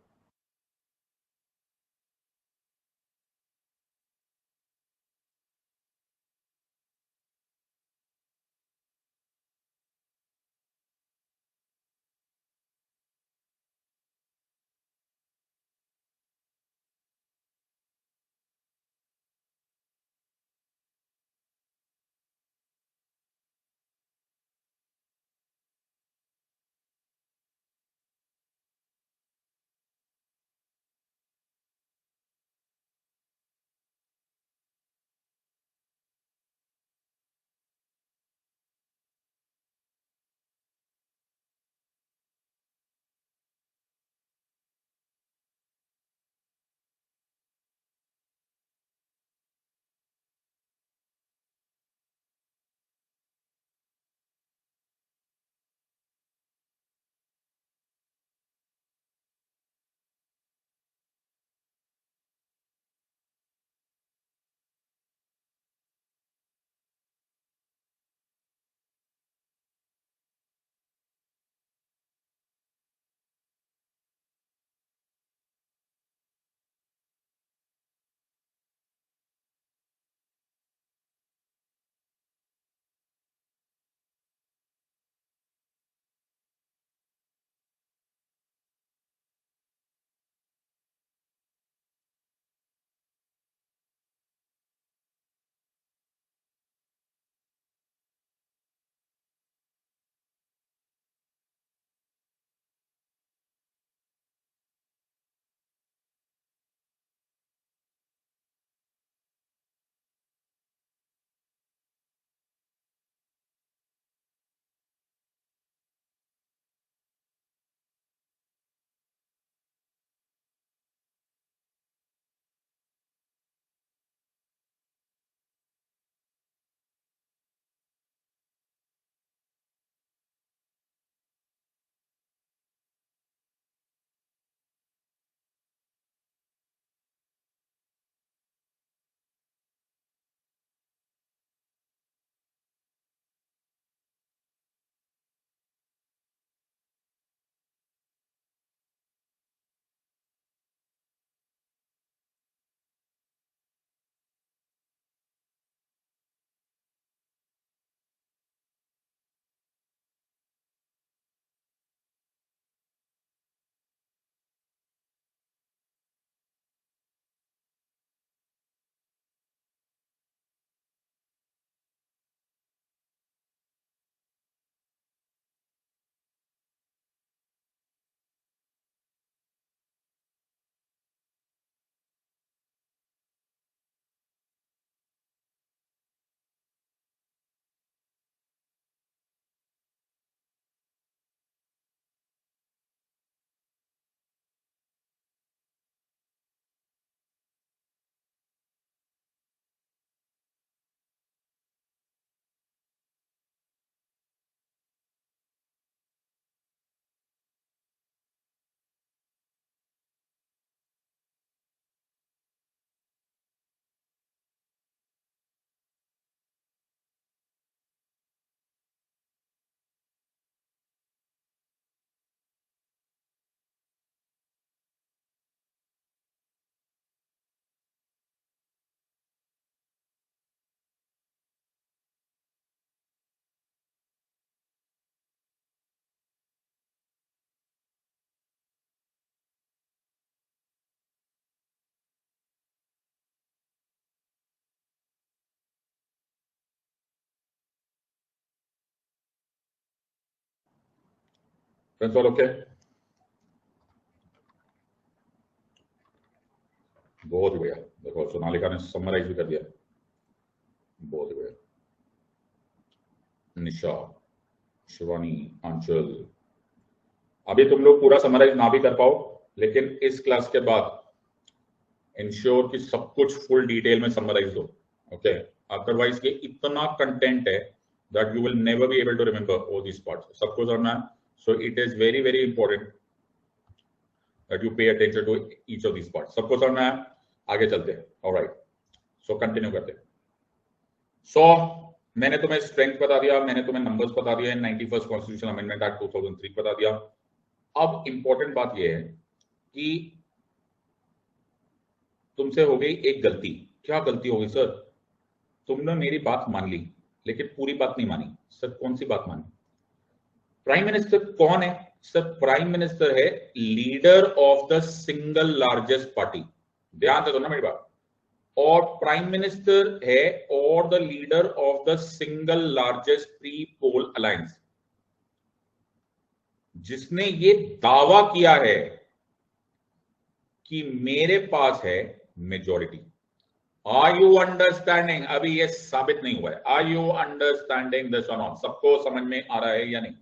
Friends all okay? बहुत बढ़िया। देखो सोनालिका ने समराइज भी कर दिया, बहुत बढ़िया। निशा, शिवानी, आंचल, अभी तुम लोग पूरा समराइज ना भी कर पाओ, लेकिन इस क्लास के बाद इंश्योर कि सब कुछ फुल डिटेल में समराइज दो, ओके? अदरवाइज ये इतना कंटेंट है that you will never be able to remember all these parts. सबको करना है, so it is very very important that you pay attention to each of these parts. सबको करना है, आगे चलते हैं। Alright, so continue करते हैं। So मैंने तुम्हें स्ट्रेंथ बता दिया, मैंने तुम्हें नंबर्स बता दिया, 91st कॉन्स्टिट्यूशन अमेंडमेंट एक्ट 2003 बता दिया। अब इंपॉर्टेंट बात यह है कि तुमसे हो गई एक गलती। क्या गलती हो गई सर? तुमने मेरी बात मान ली लेकिन पूरी बात नहीं मानी। सर कौन सी बात मानी? प्राइम मिनिस्टर कौन है? सर प्राइम मिनिस्टर है leader of the single largest party. ध्यान से सुनना मेरी बात। और प्राइम मिनिस्टर है और the leader of the single largest pre poll alliance, जिसने ये दावा किया है कि मेरे पास है मेजॉरिटी। Are you understanding? अभी ये साबित नहीं हुआ है। आर यू अंडरस्टैंडिंग दिस और नॉट? सबको समझ में आ रहा है या नहीं?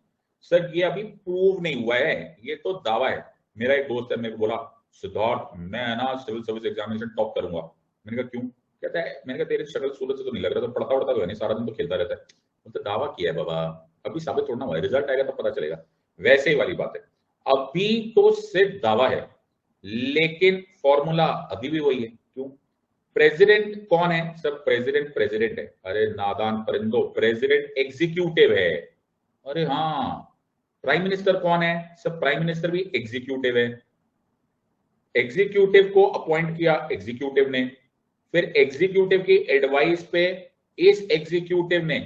सर ये अभी प्रूव नहीं हुआ है, ये तो दावा है। मेरा एक दोस्त है, मेरे को बोला सिद्धार्थ मैं ना सिविल सर्विस एग्जामिनेशन टॉप करूंगा। मैंने कहा क्यों? कहता है, मैंने कहा तेरे शक्ल सूरत से तो नहीं लग रहा, तो पढ़ता पढ़ता तो है नहीं, सारा दिन तो खेलता रहता है। तो दावा किया है बाबा, अभी साबित थोड़ा ना हुआ है, रिजल्ट आएगा तो पता चलेगा। वैसे ही वाली बात है, अभी तो सिर्फ दावा है, लेकिन फॉर्मूला अभी भी वही है। क्यों? प्रेसिडेंट कौन है? सब प्रेसिडेंट प्रेसिडेंट है। अरे नादान परिंदो, प्रेसिडेंट एग्जीक्यूटिव है। अरे हाँ, प्राइम मिनिस्टर कौन है? सब प्राइम मिनिस्टर भी एग्जीक्यूटिव है। एग्जीक्यूटिव को अपॉइंट किया एग्जीक्यूटिव ने, फिर एग्जीक्यूटिव की एडवाइस पे इस एग्जीक्यूटिव ने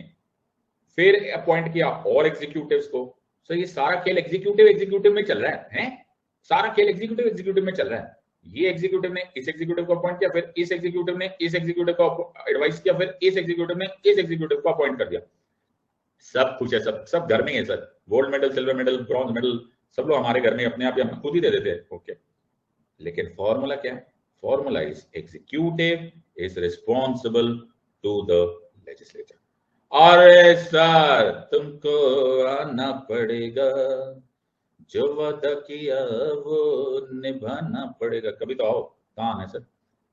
फिर अपॉइंट किया और एग्जीक्यूटिव्स को। सो ये सारा खेल एग्जीक्यूटिव एग्जीक्यूटिव में चल रहा है, सारा खेल एग्जीक्यूटिव एग्जीक्यूटिव में चल रहा है। ये एग्जीक्यूटिव ने इस एग्जीक्यूटिव को अपॉइंट किया, फिर इस एग्जीक्यूटिव ने इस एग्जीक्यूटिव को एडवाइस किया, फिर इस एग्जीक्यूटिव ने इस एग्जीक्यूटिव को अपॉइंट कर दिया। सब कुछ है, सब घर में है sir. Gold medal, silver medal, bronze medal सब लोग हमारे घर में अपने आप ही हम खुद ही दे देते हैं, ओके। लेकिन फॉर्मूला क्या है? Formula is executive is responsible to the legislature. अरे सर तुमको आना पड़ेगा, जो वादा किया वो निभाना पड़ेगा। कभी तो आओ। कहाँ है सर?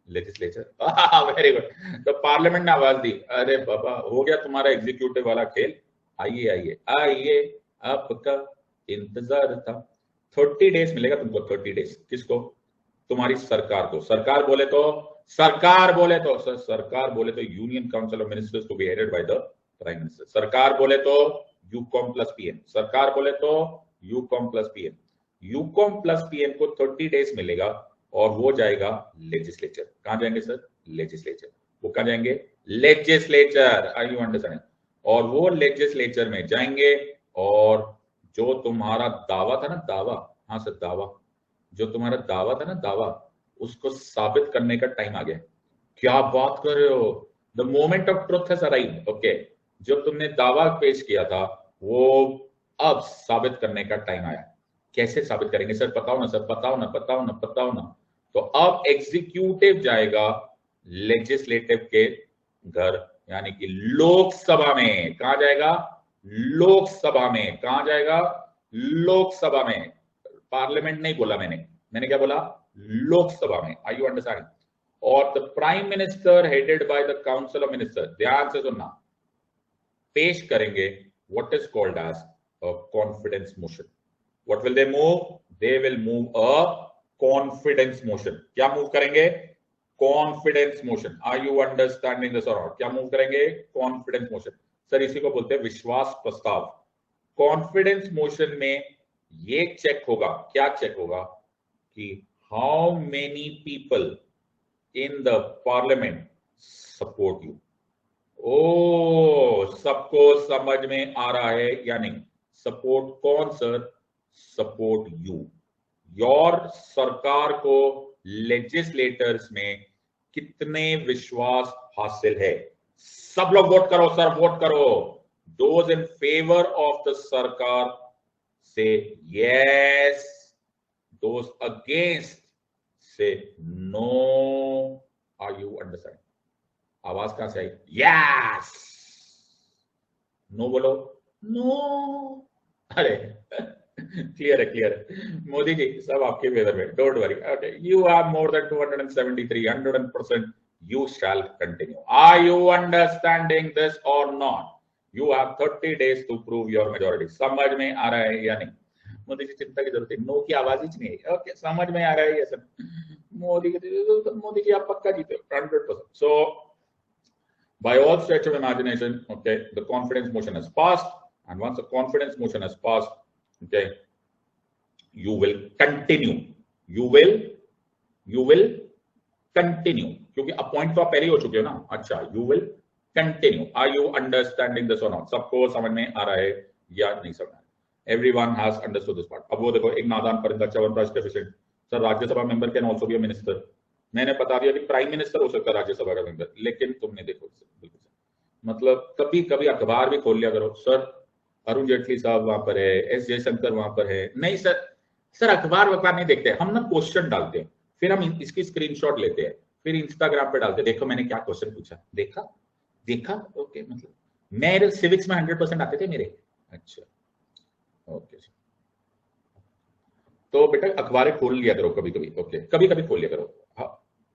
लेजिस्लेचर। Very good. तो पार्लियामेंट ने आवाज दी, अरे बाबा हो गया तुम्हारा एग्जीक्यूटिव वाला खेल, आइए आइए आइए, आपका इंतजार था। 30 डेज मिलेगा तुमको, 30 डेज। किसको? तुम्हारी सरकार को। सरकार बोले तो सर, सरकार बोले तो union council of ministers to be headed by the prime minister. सरकार बोले तो यूकॉम प्लस पीएम, सरकार बोले तो UCOM plus PM. UCOM plus PM को 30 डेज मिलेगा और वो जाएगा लेजिस्लेचर। कहां जाएंगे सर? लेजिस्लेचर। वो कहां जाएंगे? लेजिस्लेचर। Are you understanding? और वो लेजिस्लेचर में जाएंगे और जो तुम्हारा दावा था ना, दावा, हाँ सर दावा, जो तुम्हारा दावा था ना, दावा, उसको साबित करने का टाइम आ गया। क्या बात कर रहे हो? The moment of truth has arrived, okay. जो तुमने दावा पेश किया था वो अब साबित करने का टाइम आया। कैसे साबित करेंगे सर? बताओ ना सर, बताओ ना, बताओ ना, बताओ ना। तो अब एग्जीक्यूटिव जाएगा लेजिस्लेटिव के घर, यानी कि लोकसभा में। कहां जाएगा? लोकसभा में। कहां जाएगा? लोकसभा में। पार्लियामेंट नहीं बोला मैंने क्या बोला? लोकसभा में। Are you understanding? Or the prime minister headed by the council of minister, ध्यान से सुनना, पेश करेंगे what is called as a confidence motion. What will they move? They will move a confidence motion. क्या move करेंगे? Confidence motion. Are you understanding this or not? क्या move करेंगे? Confidence motion. Sir इसी को बोलते हैं विश्वास प्रस्ताव। Confidence motion में ये चेक होगा, क्या चेक होगा कि how many people in the parliament support you. ओ, सबको समझ में आ रहा है या नहीं? सपोर्ट कौन सर? Support you. योर सरकार को लेजिस्लेटर्स में कितने विश्वास हासिल है? सब लोग वोट करो सर, वोट करो। Those in favour of the सरकार say yes. Those against say no. Are you understanding? आवाज कहां से आई? Yes. नो बोलो, नो। अरे क्लियर है, क्लियर है मोदी जी, सब आपके फेवर में, don't worry. Okay, you have more than 273, 100%। You shall continue. Are you understanding this or not? You have 30 days to prove your majority. समझ में आ रहा है या नहीं? मोदी जी चिंता की जरूरत है, नो की आवाज ही नहीं है। ओके, समझ में आ रहा है ये सब। मोदी जी आप पक्का जीते 100%। So by all stretch of imagination, okay, the confidence motion has passed, and once the confidence motion has passed, okay, you will continue. You will continue. क्योंकि अपॉइंट तो आप पहले ही हो चुके हो ना। अच्छा, you will continue. Are you understanding this or not? सबको समझ में आ रहा है या नहीं समझ में आ रहा है? Everyone has understood this part. अब वो देखो, एक नादान परिंदा chyawanprash deficient, sir Rajya Sabha member can also be a minister. मैंने बता दिया कि प्राइम मिनिस्टर हो सकता है राज्यसभा का मेंबर, लेकिन तुमने देखो मतलब कभी कभी अखबार भी खोल लिया करो। सर अरुण जेटली साहब वहां पर है, एस जयशंकर वहां पर है। नहीं सर, सर अखबार वखबार नहीं देखते हम ना, क्वेश्चन डालते हैं, फिर हम इसकी स्क्रीनशॉट लेते हैं, फिर इंस्टाग्राम पे डालते हैं, देखो मैंने क्या क्वेश्चन पूछा, देखा ओके। मतलब मेरे सिविक्स में 100% आते थे मेरे। अच्छा ओके, तो बेटा अखबारें खोल लिया करो कभी कभी। ओके, कभी कभी खोल लिया करो, हाँ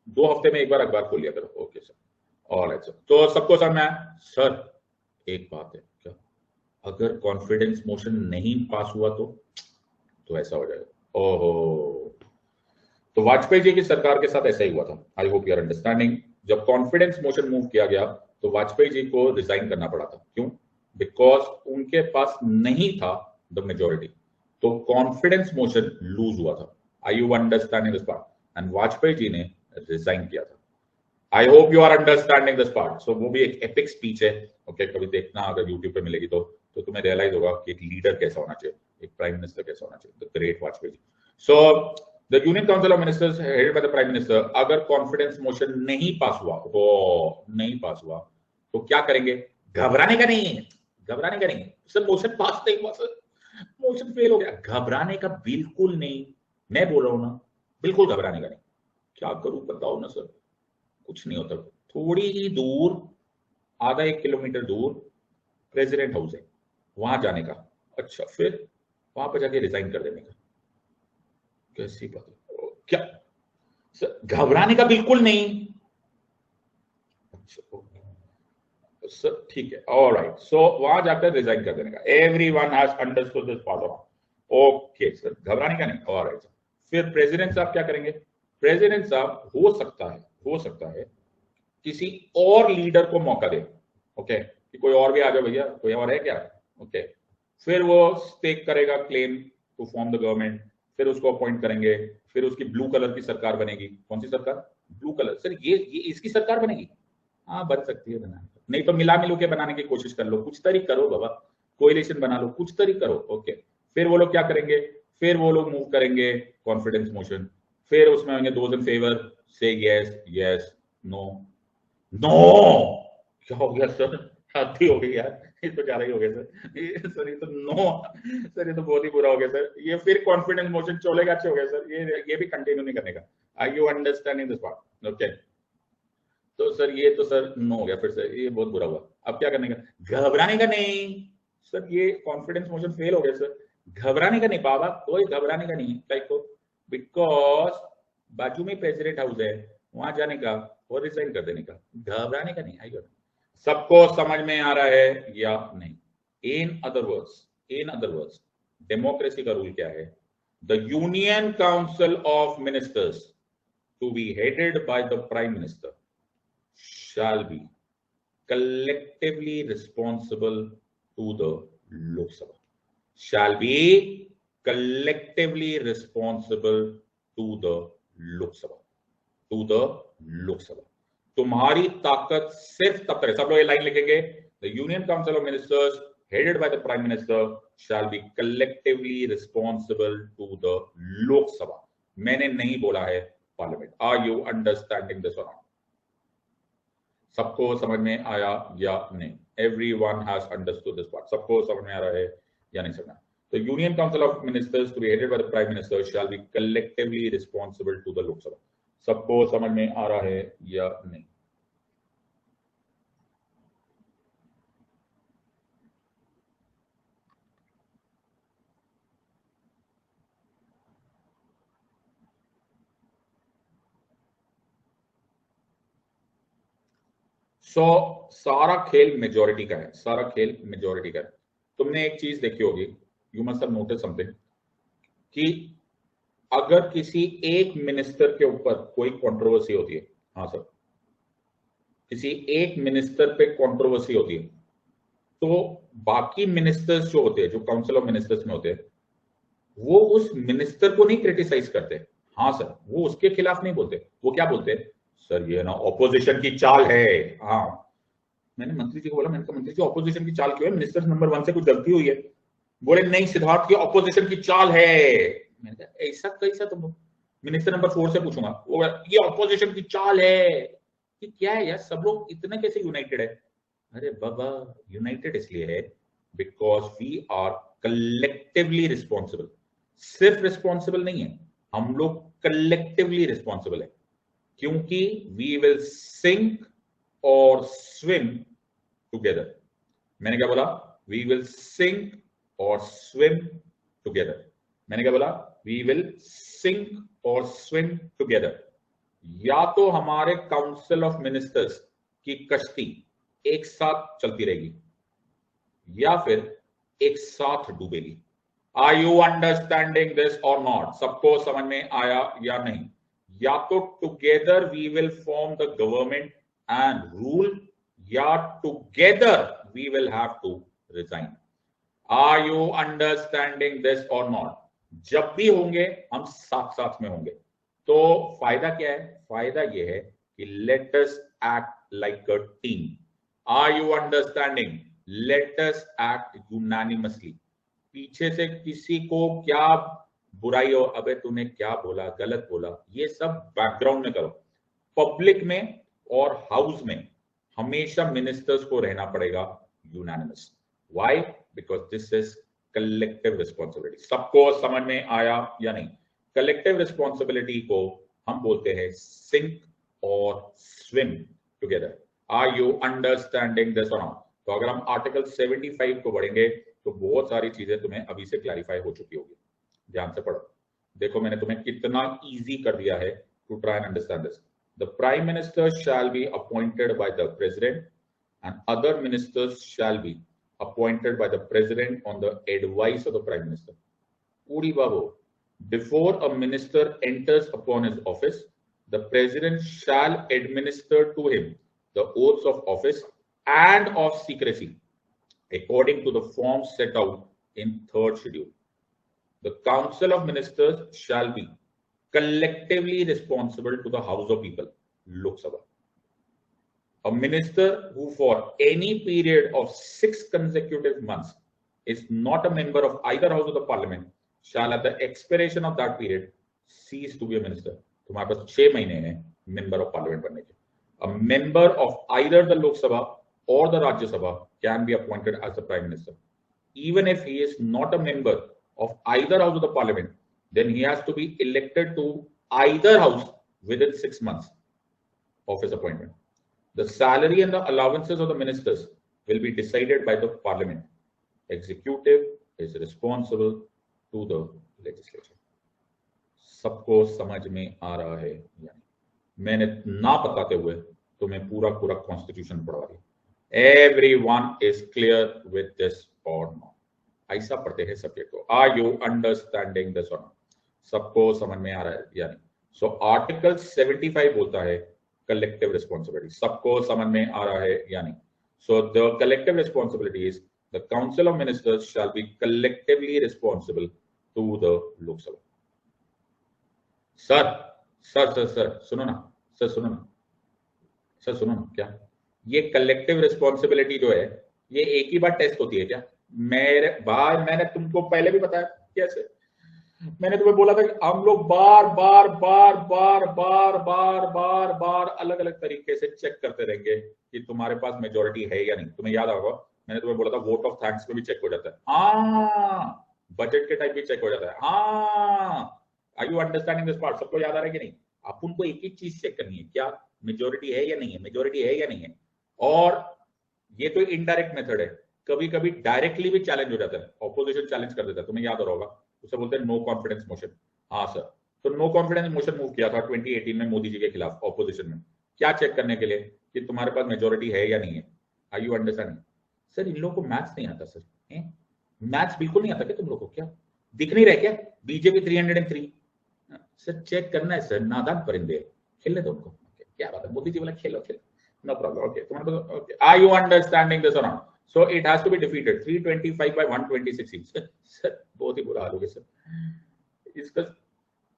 2 हफ्ते में एक बार अखबार खोल लिया करो। Okay sir, alright sir. तो सबको समझ में आया? सर एक बात है, क्या अगर कॉन्फिडेंस मोशन नहीं पास हुआ तो ऐसा हो जाएगा। ओहो, तो वाजपेयी जी की सरकार के साथ ऐसा ही हुआ था। I hope you are understanding. जब कॉन्फिडेंस मोशन मूव किया गया तो वाजपेयी जी को रिजाइन करना पड़ा था। क्यों? बिकॉज उनके पास नहीं था द मेजोरिटी, तो कॉन्फिडेंस मोशन लूज हुआ था। I you understanding this part? And Vajpayee ji ने रिजाइन किया था। I hope you are understanding this part. So वो भी एक एपिक स्पीच है। ओके, कभी देखना अगर यूट्यूब पे मिलेगी तो तुम्हें रियलाइज होगा कि एक लीडर कैसा होना चाहिए, एक प्राइम मिनिस्टर कैसा होना चाहिए, the great Vajpayee ji. So the union council of ministers headed by the prime minister, अगर कॉन्फिडेंस मोशन नहीं पास हुआ तो क्या करेंगे? घबराने का नहीं, घबराने का नहीं सर, मोशन पास नहीं हुआ सर, मोशन फेल हो गया, घबराने का बिल्कुल नहीं। मैं बोल रहा हूं ना, बिल्कुल घबराने का नहीं। क्या करूं बताओ ना सर, कुछ नहीं होता। थोड़ी ही दूर, आधा 1 किलोमीटर दूर प्रेसिडेंट हाउस है, वहां जाने का। अच्छा, फिर वहां पर जाके रिजाइन कर देने का। कैसी बात है? क्या सर, घबराने का बिल्कुल नहीं। अच्छा सर ठीक है, ऑलराइट। सो वहां जाकर रिजाइन कर देने का। Everyone has understood this part of. Okay sir, घबराने का नहीं, ऑलराइट। फिर प्रेसिडेंट साहब क्या करेंगे? प्रेसिडेंट साहब हो सकता है किसी और लीडर को मौका दे। ओके, कि कोई और भी आ जाओ भैया, कोई और है क्या? ओके, फिर वो स्टेक करेगा claim to form the government, फिर उसको अपॉइंट करेंगे, फिर उसकी ब्लू कलर की सरकार बनेगी। कौन सी सरकार? Blue colour. सर ये इसकी सरकार बनेगी? हाँ बन सकती है, बनाने, नहीं तो मिला मिलू के बनाने की कोशिश कर लो, कुछ तरीक करो बाबा, कोएलिशन बना लो, कुछ तरीक करो। ओके, फिर वो लोग क्या करेंगे? फिर वो लोग मूव करेंगे कॉन्फिडेंस मोशन, फिर उसमें होंगे दोज इन फेवर, से यस यस, नो नो। क्या हो गया सर? शादी हो गई यार, ये तो ज्यादा ही हो गया सर ये तो नो सर, ये तो बहुत ही बुरा हो गया सर। ये फिर कॉन्फिडेंस मोशन चलेगा, अच्छे हो गया सर, ये भी कंटिन्यू नहीं करने का। Are you understanding this part? Okay, तो सर ये तो सर नो हो गया, फिर से ये बहुत बुरा हुआ। अब क्या करने का? घबराने का नहीं सर, ये कॉन्फिडेंस मोशन फेल हो गया सर, घबराने का नहीं बाबा, कोई घबराने का नहीं। बिकॉज बाजू में प्रेसिडेंट हाउस है, वहां जाने का और रिजाइन कर देने का, घबराने का नहीं। आई सबको समझ में आ रहा है या नहीं? इन अदर वर्ड्स डेमोक्रेसी का रूल क्या है? The union council of ministers to be headed by the prime minister shall be collectively responsible to the Lok Sabha. Shall be collectively responsible to the Lok Sabha. To the Lok Sabha. तुम्हारी ताकत सिर्फ तब तक है, सब लोग ये line लिखेंगे, the Union Council of Ministers headed by the Prime Minister shall be collectively responsible to the Lok Sabha. मैंने नहीं बोला है parliament. Are you understanding this or not? सबको समझ में आया या नहीं? Everyone has understood this part. सबको समझ में आ रहा है या नहीं समझ में? The Union Council of Ministers to be headed by the Prime Minister shall be collectively responsible to the Lok Sabha. सबको समझ में आ रहा है या नहीं? सारा खेल मेजोरिटी का है, सारा खेल मेजोरिटी का है। तुमने एक चीज देखी होगी, you must have notice something, कि अगर किसी एक मिनिस्टर के ऊपर कोई कंट्रोवर्सी होती है, हाँ सर, किसी एक मिनिस्टर पे कंट्रोवर्सी होती है, तो बाकी मिनिस्टर्स जो होते हैं, जो काउंसिल ऑफ मिनिस्टर्स में होते हैं, वो उस मिनिस्टर को नहीं क्रिटिसाइज करते। हाँ सर, वो उसके खिलाफ नहीं बोलते। वो क्या बोलते हैं? सर ये ना ऑपोजिशन की चाल है। हाँ, मैंने मंत्री जी को बोला, मैंने कहा मंत्री जी ऑपोजिशन की चाल क्यों है? मिनिस्टर नंबर 1 से कुछ गलती हुई है? बोले नहीं सिद्धार्थ, की ऑपोजिशन की चाल है। मैंने कहा ऐसा कैसा? तुम मिनिस्टर नंबर 4 से पूछूंगा, वो ये ऑपोजिशन की चाल है कि क्या है यार? सब लोग इतने कैसे यूनाइटेड है? अरे बाबा, यूनाइटेड इसलिए है because we are collectively responsible. सिर्फ रिस्पॉन्सिबल नहीं है, हम लोग कलेक्टिवली रिस्पॉन्सिबल है, क्योंकि we will sink or swim together. मैंने क्या बोला? We will sink or swim together. मैंने क्या बोला? We will sink or swim together. या तो हमारे काउंसिल ऑफ मिनिस्टर्स की कश्ती एक साथ चलती रहेगी या फिर एक साथ डूबेगी। आर यू अंडरस्टैंडिंग दिस और नॉट? सबको समझ में आया या नहीं? या तो together we will form the government and rule, या together we will have to resign. Are you understanding this और नॉट? जब भी होंगे हम साथ साथ में होंगे। तो फायदा क्या है? फायदा यह है कि let us act like a team. Are you understanding? Let us act unanimously. पीछे से किसी को क्या बुराई हो, अबे तूने क्या बोला, गलत बोला, ये सब बैकग्राउंड में करो। पब्लिक में और हाउस में हमेशा मिनिस्टर्स को रहना पड़ेगा unanimous. Why? Because this is collective responsibility. सबको समझ में आया या नहीं? कलेक्टिव रिस्पॉन्सिबिलिटी को हम बोलते हैं sink or swim together. Are you understanding this और नॉट? तो अगर हम आर्टिकल 75 को पढ़ेंगे तो बहुत सारी चीजें तुम्हें अभी से क्लैरिफाई हो चुकी होगी। ध्यान से पढ़ो। देखो मैंने तुम्हें कितना इजी कर दिया है to try and understand this. The prime minister shall be appointed by the president and other ministers shall be appointed by the president on the advice of the prime minister. Udi babu, before a minister enters upon his office, the president shall administer to him the oaths of office and of secrecy according to the forms set out in 3rd schedule. The council of ministers shall be collectively responsible to the House of People, Lok Sabha. A minister who for any period of 6 consecutive months is not a member of either house of the parliament shall at the expiration of that period cease to be a minister. तुम्हारे पास 6 महीने हैं member of parliament बनने के। A member of either the Lok Sabha or the Rajya Sabha can be appointed as the prime minister. Even if he is not a member of either house of the parliament, then he has to be elected to either house within 6 months of his appointment. The salary and the allowances of the ministers will be decided by the parliament. Executive is responsible to the legislature. सबको समझ में आ रहा है या नहीं? मैंने ना बताते हुए तुम्हें पूरा पूरा कॉन्स्टिट्यूशन पढ़वा दिया। Everyone is clear with this or not? ऐसा पढ़ते हैं सब्जेक्ट को। Are you understanding this or not? सबको समझ में आ रहा है या नहीं? So आर्टिकल 75 बोलता है collective responsibility. सबको समझ में आ रहा है या नहीं? So the collective responsibility is the council of ministers shall be collectively responsible to the Lok Sabha. Sir सुनो ना, सर सुनो ना, क्या ये कलेक्टिव रिस्पॉन्सिबिलिटी जो है ये एक ही बार टेस्ट होती है क्या? मेरे भाई, मैंने तुमको पहले भी बताया कैसे। मैंने तुम्हें बोला था कि हम लोग बार बार अलग अलग तरीके से चेक करते रहेंगे कि तुम्हारे पास मेजोरिटी है या नहीं। तुम्हें याद होगा मैंने तुम्हें बोला था वोट ऑफ थैंक्स में भी चेक हो जाता है। बजट के टाइम भी चेक हो जाता है। हाँ, are you understanding this part? सबको याद आ रहा है कि नहीं? अपन को एक ही चीज चेक करनी है, क्या मेजोरिटी है या नहीं है, मेजोरिटी है या नहीं है। और ये तो इनडायरेक्ट मेथड है, कभी कभी डायरेक्टली भी चैलेंज हो जाता है, ऑपोजिशन चैलेंज कर देता है, तुम्हें याद हो रहा होगा, उसे बोलते हैं नो कॉन्फिडेंस मोशन। हाँ सर, तो नो कॉन्फिडेंस मोशन मूव किया था 2018 में मोदी जी के खिलाफ ऑपोजिशन में, क्या चेक करने के लिए कि तुम्हारे पास मेजोरिटी है या नहीं है। Are you understanding? सर इन लोगों को मैथ्स नहीं आता सर, मैथ्स बिल्कुल नहीं आता क्या तुम लोगों को? क्या दिख नहीं रहा क्या बीजेपी 303? सर चेक करना है सर, नादान परिंदे, खेलने दो उनको। क्या बात है, मोदी जी बोला खेलो खेलो, नो प्रॉब्लम। ओके, तुम्हारे पास, okay, are you understanding this और not? So it has to be defeated 325 by 126 seats. Sir बहुत ही बुरा हाल हो गया सर,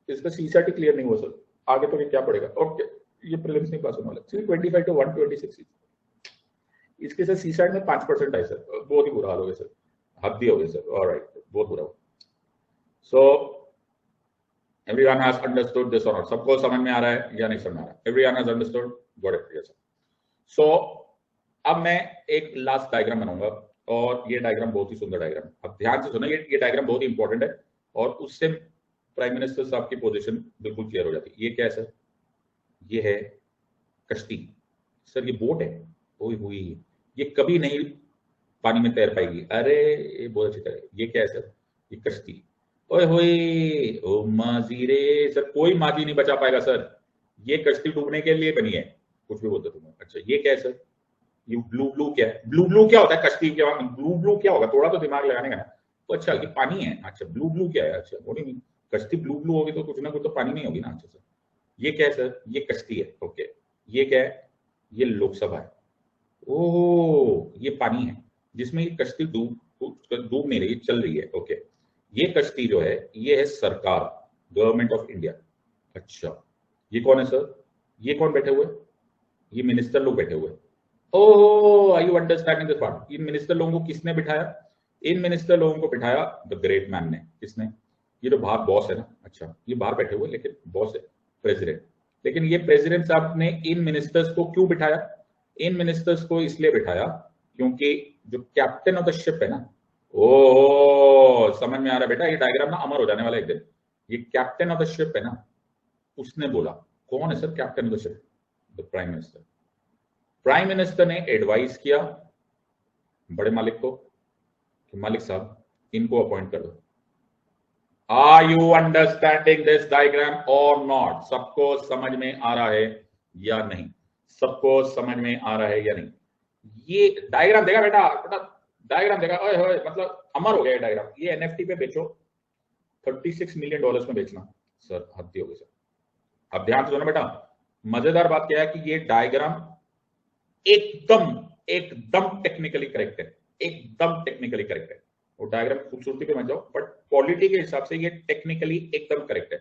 इसका सीसीआरटी क्लियर नहीं हुआ सर, आगे तो क्या पड़ेगा? ओके, ये प्रीलिम्स नहीं पास होने वाला। 325 टू 126 सीट्स, इसके साथ सीसाइड में 5% आए सर, बहुत ही बुरा हाल हो गया सर, हद ही हो गया सर। ऑलराइट, बहुत बुरा हो। So everyone has understood this और नॉट? सबको समझ में आ रहा है या नहीं समझ में आ रहा है? Everyone has understood, got it? Yes sir. So अब मैं एक लास्ट डायग्राम बनाऊंगा, और ये डायग्राम बहुत ही सुंदर डायग्राम, अब ध्यान से सुनो, ये डायग्राम बहुत ही इंपॉर्टेंट है, और उससे प्राइम मिनिस्टर साहब की पोजीशन बिल्कुल क्लियर हो जाती है। ये क्या है सर? ये है कश्ती सर, ये बोट है, ओए हुई, ये कभी नहीं पानी में तैर पाएगी। अरे ये बहुत अच्छी तरह, ये क्या है सर? ये कश्ती, ओए होए, ओ माजी रे सर, कोई माजी नहीं बचा पाएगा सर, ये कश्ती डूबने के लिए बनी है, कुछ भी बोलते तुम। अच्छा ये क्या है सर? ये ब्लू ब्लू क्या है? ब्लू ब्लू क्या होता है कश्ती के? ब्लू ब्लू क्या होगा? थोड़ा तो दिमाग लगाने का ना। तो अच्छा ये पानी है, अच्छा ब्लू ब्लू क्या है? अच्छा वो नहीं, कश्ती ब्लू ब्लू होगी तो कुछ ना कुछ तो पानी नहीं होगी ना। अच्छा सर ये क्या है सर? ये कश्ती है, ओके। ये क्या है? ये लोकसभा है। ओह ये पानी है जिसमें ये कश्ती डूब नहीं रही, चल रही है, ओके। ये कश्ती जो है ये है सरकार, गवर्नमेंट ऑफ इंडिया। अच्छा ये कौन है सर? ये कौन बैठे हुए? ये मिनिस्टर लोग बैठे हुए। Oh are you understanding this part? इन मिनिस्टर लोगों को किसने बिठाया? इन मिनिस्टर लोगों को बिठाया द ग्रेट मैन ने। किसने? ये जो बाहर बॉस है ना, अच्छा ये बाहर बैठे हुए लेकिन बॉस है प्रेसिडेंट। लेकिन ये प्रेसिडेंट साहब ने इन मिनिस्टर्स को क्यों बिठाया? इन मिनिस्टर्स को इसलिए बिठाया क्योंकि जो कैप्टन ऑफ द शिप है ना, ओ समझ में आ रहा है बेटा? ये डायग्राम ना अमर हो जाने वाला एक दिन। ये कैप्टन ऑफ द शिप है ना, उसने बोला। कौन है sir captain of the ship? The prime minister. Prime minister ने एडवाइस किया बड़े मालिक को कि मालिक साहब इनको अपॉइंट कर दो। Are you understanding this diagram or not? सबको समझ में आ रहा है या नहीं? सबको समझ में आ रहा है या नहीं? ये डायग्राम देखा बेटा? बेटा डायग्राम देखा? ओए होए, मतलब अमर हो गया डायग्राम। ये एनएफटी पे बेचो, $36 मिलियन में बेचना सर, हद हो गई सर। अब ध्यान से सुनो बेटा, मजेदार बात क्या है कि ये डायग्राम एकदम एकदम टेक्निकली करेक्ट है, एकदम टेक्निकली करेक्ट है। वो डायग्राम खूबसूरती पे मत जाओ, बट क्वालिटी के हिसाब से ये टेक्निकली एकदम करेक्ट है।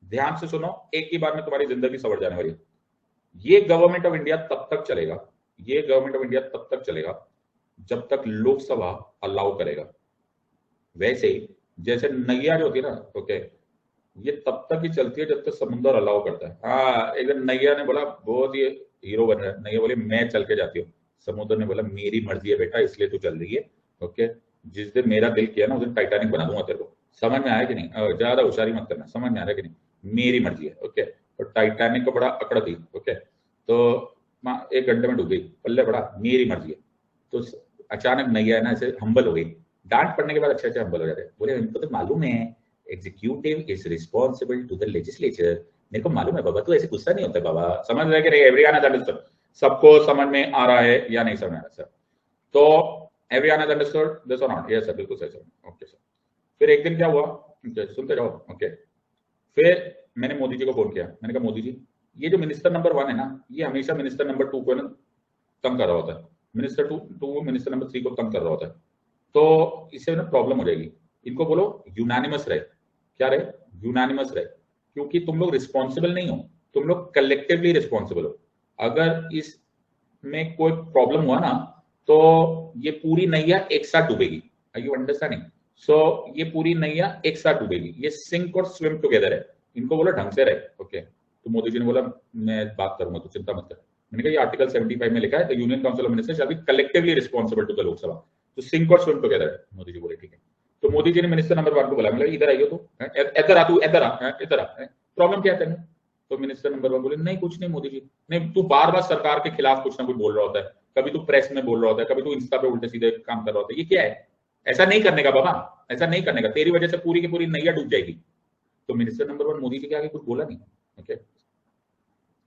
ध्यान से सुनो, एक ही बार में तुम्हारी जिंदगी सवर जाने वाली है। ये गवर्नमेंट ऑफ इंडिया तब तक चलेगा, ये गवर्नमेंट ऑफ इंडिया तब तक चलेगा जब तक लोकसभा अलाउ करेगा। वैसे ही जैसे नैया जो होती है ना, ओके, ये तब तक ही चलती है जब तक समुद्र अलाउ करता है। हाँ, एक दिन नैया ने बोला, बहुत ही हीरो बन रहा है, नैया बोले मैं चल के जाती हूँ। समुद्र ने बोला मेरी मर्जी है बेटा, इसलिए तू चल रही है, ओके। जिस दिन मेरा दिल किया ना उस दिन टाइटैनिक बना दूंगा तेरे को। समझ में आया कि नहीं? ज्यादा होशियारी मत करना, समझ में आ रहा है कि नहीं? मेरी मर्जी है, ओके। तो टाइटैनिक को बड़ा अकड़ थी, ओके, तो 1 घंटे में डूब गई, पल्ले बड़ा मेरी मर्जी है। तो अचानक नैया ना ऐसे हम्बल हो गई, डांट पड़ने के बाद अच्छे अच्छे हम्बल हो जाते। बोले इनको तो मालूम है executive is responsible to the legislature. मेरे को मालूम है बाबा, तू ऐसे गुस्सा नहीं होता बाबा। समझ रहे कि नहीं? Everyone has understood? सबको समझ में आ रहा है या नहीं समझ में आ रहा सर? तो एवरीवन हैज अंडरस्टूड दिस और नॉट? यस सर, बिल्कुल सही सर, ओके सर। फिर एक दिन क्या हुआ, सुनते जाओ, ओके। फिर मैंने मोदी जी को फोन किया, मैंने कहा मोदी जी, ये जो मिनिस्टर नंबर 1 है ना, ये हमेशा मिनिस्टर नंबर 2 को ना तंग कर रहा होता है, मिनिस्टर 2 मिनिस्टर नंबर 3 को तंग कर रहा होता है, तो इससे ना प्रॉब्लम हो जाएगी। इनको बोलो यूनानिमस रहे। क्या रहे? यूनानिमस रहे, क्योंकि तुम लोग रिस्पॉन्सिबल नहीं हो, तुम लोग कलेक्टिवली रिस्पॉन्सिबल हो। अगर इसमें कोई प्रॉब्लम हुआ ना तो ये पूरी नैया एक साथ डूबेगी। Are you understanding? सो ये पूरी नैया एक साथ डूबेगी, ये सिंक और स्विम टुगेदर है। इनको बोलो ढंग से रहे, ओके। तो मोदी जी ने बोला मैं बात करूंगा, तो चिंता मत कर। मैंने कहा ये आर्टिकल 75 में लिखा है, the union council of ministers shall be collectively responsible to the Lok Sabha, तो sink or swim together. Modi ji बोले ठीक है। तो मोदी जी ने मिनिस्टर नंबर 1 को बोला, मतलब इधर आइयो, तो इधर आ, तू इधर आ, इधर आ, प्रॉब्लम क्या है तेरे? तो मिनिस्टर नंबर 1 बोले नहीं कुछ नहीं मोदी जी, नहीं तू बार बार सरकार के खिलाफ कुछ ना कुछ बोल रहा होता है, कभी तू प्रेस में बोल रहा होता है, कभी तू इंस्टा पे उल्टे सीधे काम कर रहा होता है, ये क्या है? ऐसा नहीं करने का बाबा, ऐसा नहीं करने का, तेरी वजह से पूरी की पूरी नैया डूब जाएगी। तो मिनिस्टर नंबर 1 मोदी जी के आगे कुछ बोला नहीं, ओके।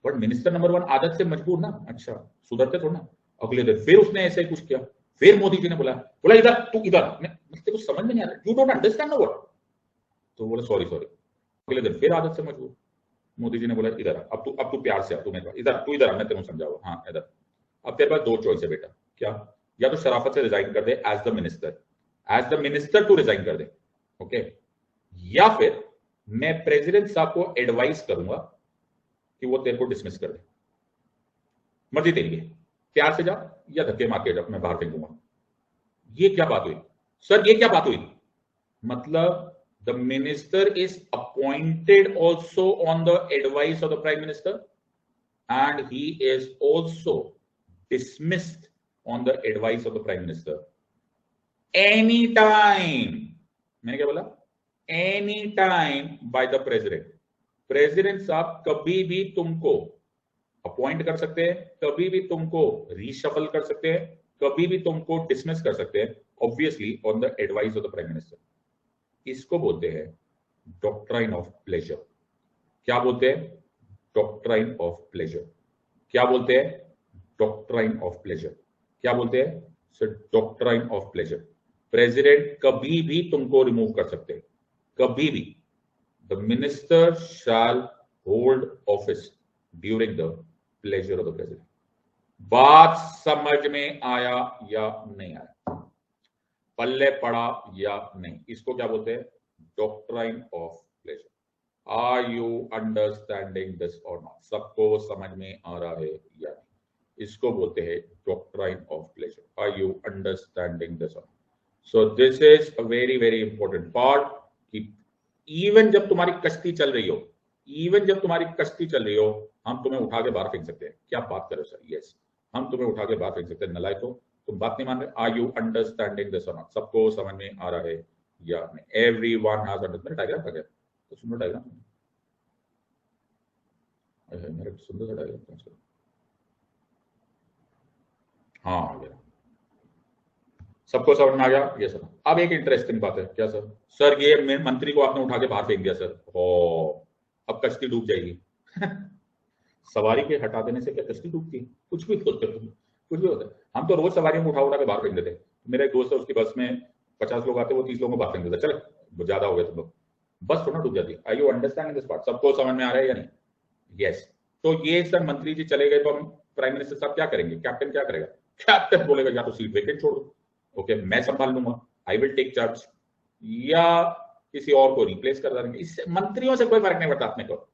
बट मिनिस्टर नंबर 1 आदत से मजबूर ना, अच्छा सुधरते थोड़ा ना। अगले दिन फिर उसने ऐसे ही कुछ किया, फिर मोदी जी ने बोला इधर, तू इधर, तेरे को समझ में नहीं आ रहा, यू डोंट अंडरस्टैंड व्हाट। तो बोला सॉरी सॉरी। अगले दिन फिर आदत से मजबूर, मोदी जी ने बोला इधर आ, अब तू प्यार से आ, तू मेरे पास इधर, तू इधर आ, मैं तेरे को समझाऊंगा, हाँ इधर। अब तेरे पास दो चॉइस है बेटा, क्या? या तो शराफत से रिजाइन कर दे as the minister to resign कर दे, ओके, या फिर मैं प्रेसिडेंट साहब को एडवाइस करूंगा कि वो तेरे को डिसमिस कर दे, मर्जी तेरी है, प्यार से जा या धक्के मार के जा, मैं बाहर फेंकूंगा। ये क्या बात हुई सर, ये क्या बात हुई? मतलब the minister is appointed also on the advice of the prime minister and he is also dismissed on the advice of the prime minister anytime। मैंने क्या बोला? anytime by the president साहब कभी भी तुमको अपॉइंट कर सकते हैं, कभी भी तुमको रीशफल कर सकते हैं, कभी भी तुमको डिसमिस कर सकते हैं, obviously on the advice of the prime minister. इसको बोलते हैं डॉक्ट्राइन ऑफ प्लेजर। क्या बोलते हैं? Doctrine of pleasure. क्या बोलते हैं? Doctrine of pleasure. क्या बोलते हैं? Sir doctrine of pleasure. President कभी भी तुमको रिमूव कर सकते हैं, कभी भी। The minister shall hold office during the pleasure of the president. बात समझ में आया या नहीं आया? पल्ले पड़ा या नहीं? इसको क्या बोलते हैं? Doctrine of pleasure. Are you understanding this और नॉट? सबको समझ में आ रहा है या नहीं? इसको बोलते हैं doctrine of pleasure. Are you understanding this or? So this is a very very important part कि इवन जब तुम्हारी कश्ती चल रही हो, इवन जब तुम्हारी कश्ती चल रही हो, हम तुम्हें उठा के बाहर फेंक सकते हैं। क्या बात करो सर? यस, हम तुम्हें उठा के बाहर फेंक सकते हैं। नलायको, तुम बात नहीं मान रहे। आर यू अंडरस्टैंडिंग दिस और नॉट? सबको समझ में आ रहा है या नहीं? Everyone has understand. डायग्राम आ गया तो सुंदर डायग्राम, मेरा सुंदर सा डायग्राम। हाँ आ गया, सबको समझ में आ गया ये सर। अब एक इंटरेस्टिंग बात है। क्या सर? सर ये मंत्री को आपने उठा के बाहर फेंक दिया सर, ओ अब कश्ती डूब जाएगी। सवारी के हटा देने से क्या कश्ती डूबती है? कुछ भी होता है, कुछ भी होता है। हम तो रोज सवारियों को उठा के बाहर फेंक देते। मेरा एक दोस्त है, उसकी बस में 50 लोग आते, वो 30 लोगों को बाहर फेंक देता। चलो ज्यादा हो गए तुम लोग, बस थोड़ा डूब जाती है। आई यू अंडरस्टैंडिंग दिस पार्ट? सबको समझ में आ रहा है या नहीं? यस। तो ये सर मंत्री जी चले गए तो हम प्राइम मिनिस्टर साहब क्या करेंगे? कैप्टन क्या करेगा? कैप्टन बोलेगा या तो सीट वेकेंट छोड़ दो, ओके मैं संभाल लूंगा, आई विल टेक चार्ज, या किसी और को रिप्लेस कर देंगे। इससे मंत्रियों से कोई फर्क नहीं पड़ता अपने को।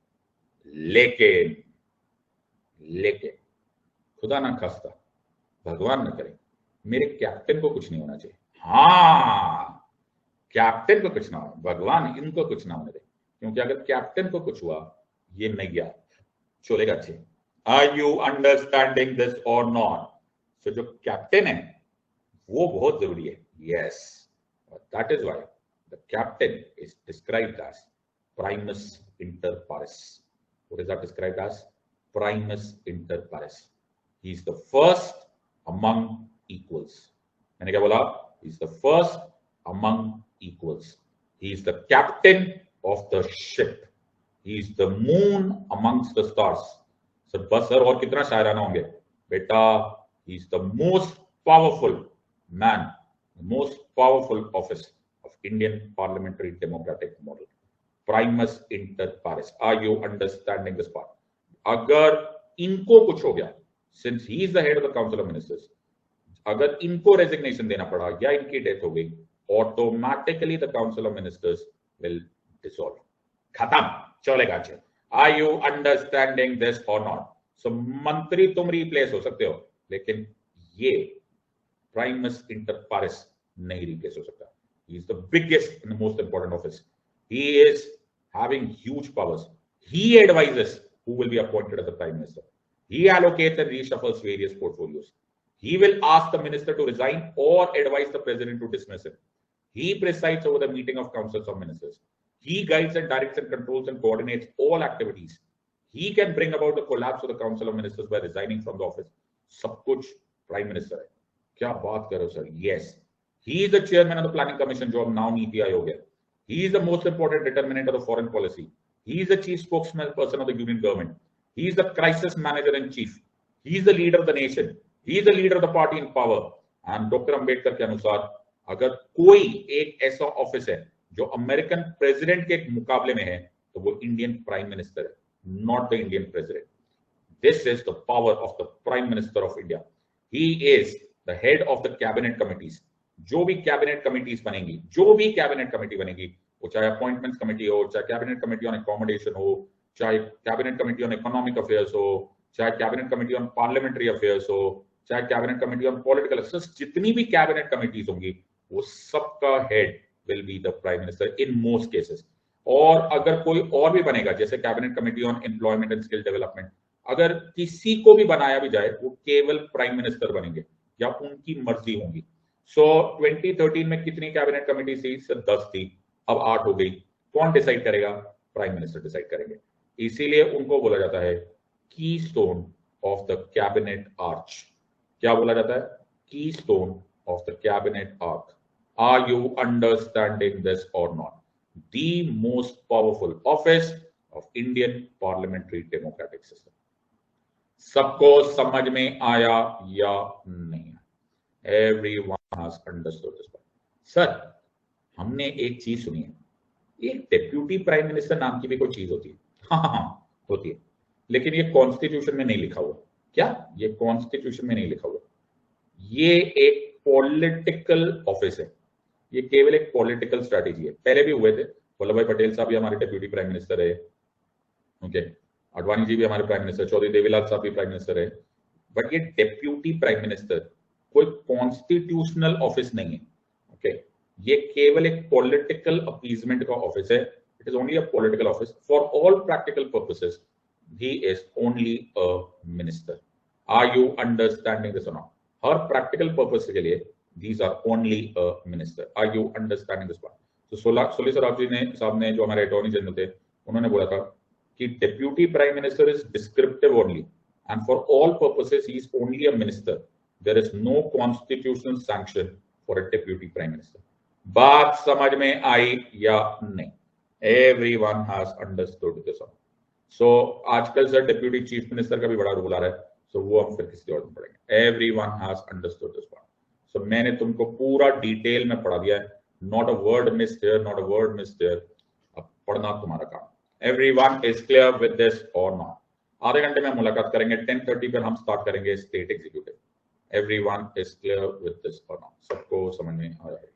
लेकिन खुदा ना खास्ता, भगवान न करे, मेरे कैप्टन को कुछ नहीं होना चाहिए। हाँ, कैप्टन को कुछ ना हो, भगवान इनको कुछ ना होने दे, क्योंकि अगर कैप्टन को कुछ हुआ ये नैया चलेगा अच्छे। आर यू अंडरस्टैंडिंग दिस और नॉट? सो जो कैप्टन है वो बहुत जरूरी है। Yes, that is why the captain is described as primus inter pares. What is that described as? Primus inter pares. He is the first among equals. मैंने क्या बोला? He is the first among equals. He is the captain of the ship. He is the moon amongst the stars. Sir बस sir और कितना शायराना होंगे बेटा? He is the most powerful man, the most powerful office of Indian parliamentary democratic model. Primus inter pares. Are you understanding this part? अगर इनको कुछ हो गया, since he is the head of the council of ministers, अगर इनको resignation देना पड़ा या इनकी डेथ हो गई, automatically the council of ministers will dissolve. खत्म, चलेगा। आर यू अंडरस्टैंडिंग दिस और नॉट? सो मंत्री तुम रिप्लेस हो सकते हो, लेकिन ये प्राइमस इंटर पारिस नहीं रिप्लेस हो सकता। ही is the biggest and most important office. He is having huge powers. He advises who will be appointed as the prime minister. He allocates and reshuffles various portfolios. He will ask the minister to resign or advise the president to dismiss him. He presides over the meeting of councils of ministers. He guides and directs and controls and coordinates all activities. He can bring about the collapse of the council of ministers by resigning from the office. सब कुछ prime minister है. क्या बात कर रहे हो sir? Yes, he is the chairman of the planning commission जो अब now नीति आयोग है. He is the most important determinant of the foreign policy. He is the chief spokesperson of the union government. He is the crisis manager in chief. He is the leader of the nation. He is the leader of the party in power. And doctor Ambedkar के अनुसार अगर कोई एक ऐसा office है जो American president के मुकाबले में है तो वो इंडियन प्राइम मिनिस्टर है, not the Indian president. This is the power of the Prime Minister of India. He is the head of the cabinet committees. जो भी कैबिनेट कमिटीज बनेंगी, जो भी कैबिनेट कमेटी बनेगी, वो चाहे अपॉइंटमेंट्स कमेटी हो, चाहे कैबिनेट कमेटी ऑन अकोमोडेशन हो, चाहे cabinet committee on economic affairs हो, चाहे cabinet committee on parliamentary affairs हो, चाहे cabinet committee on political affairs, जितनी भी कैबिनेट कमिटीज होंगी वो सबका head will be the prime minister in most cases. और अगर कोई और भी बनेगा, जैसे cabinet committee on employment and skill development, अगर किसी को भी बनाया भी जाए वो केवल प्राइम मिनिस्टर बनेंगे या उनकी मर्जी होगी. सो 2013 में कितनी कैबिनेट कमेटी थी? सिर्फ 10 थी, अब 8 हो गई. कौन डिसाइड करेगा? प्राइम मिनिस्टर डिसाइड करेंगे. इसीलिए उनको बोला जाता है keystone of the cabinet arch. क्या बोला जाता है? Keystone of the cabinet arch. Are you understanding this और not? The most powerful office of Indian parliamentary democratic system. सबको समझ में आया या नहीं? Everyone has understood this point. Sir, हमने एक चीज सुनी है, एक डेप्यूटी प्राइम मिनिस्टर नाम की भी कोई चीज होती है. हाँ, होती है, लेकिन ये कॉन्स्टिट्यूशन में नहीं लिखा हुआ. क्या? ये कॉन्स्टिट्यूशन में नहीं लिखा हुआ. ये एक पॉलिटिकल ऑफिस है, ये केवल एक पॉलिटिकल स्ट्रैटेजी है. पहले भी हुए थे, वल्लभ भाई पटेल साहब भी हमारे डेप्यूटी प्राइम मिनिस्टर है, ओके, अडवाणी जी भी हमारे प्राइम मिनिस्टर, चौधरी देवीलाल साहब भी प्राइम मिनिस्टर है. बट ये डेप्यूटी प्राइम मिनिस्टर कोई कॉन्स्टिट्यूशनल ऑफिस नहीं है. ओके, ये केवल एक पॉलिटिकल अपीजमेंट का ऑफिस है. It is only a political office. For all practical purposes he is only a minister. Are you understanding this और नॉट? हर प्रैक्टिकल पर्पस के लिए these are only a minister. Are you understanding this part? तो solicitor साहब ने जो हमारे attorney general थे, उन्होंने बोला था कि deputy prime minister is descriptive only and for all purposes he is only a minister. There is no constitutional sanction for a deputy prime minister. बात समझ में आई या नहीं? Everyone has understood this. So आजकल सर डेप्यूटी चीफ मिनिस्टर का भी बड़ा रोल आ रहा है, सो वो हम फिर किसी और दिन पढ़ेंगे. Everyone has understood this part. So, मैंने तुमको पूरा डिटेल में पढ़ा दिया है. Not a word missed here, not a word missed here. अब पढ़ना तुम्हारा काम. Everyone is clear with this और नॉट? आधे घंटे में मुलाकात करेंगे. 10:30 पर हम स्टार्ट करेंगे state executive. Everyone is clear with this और नॉट? सबको समझ में आ रहा है?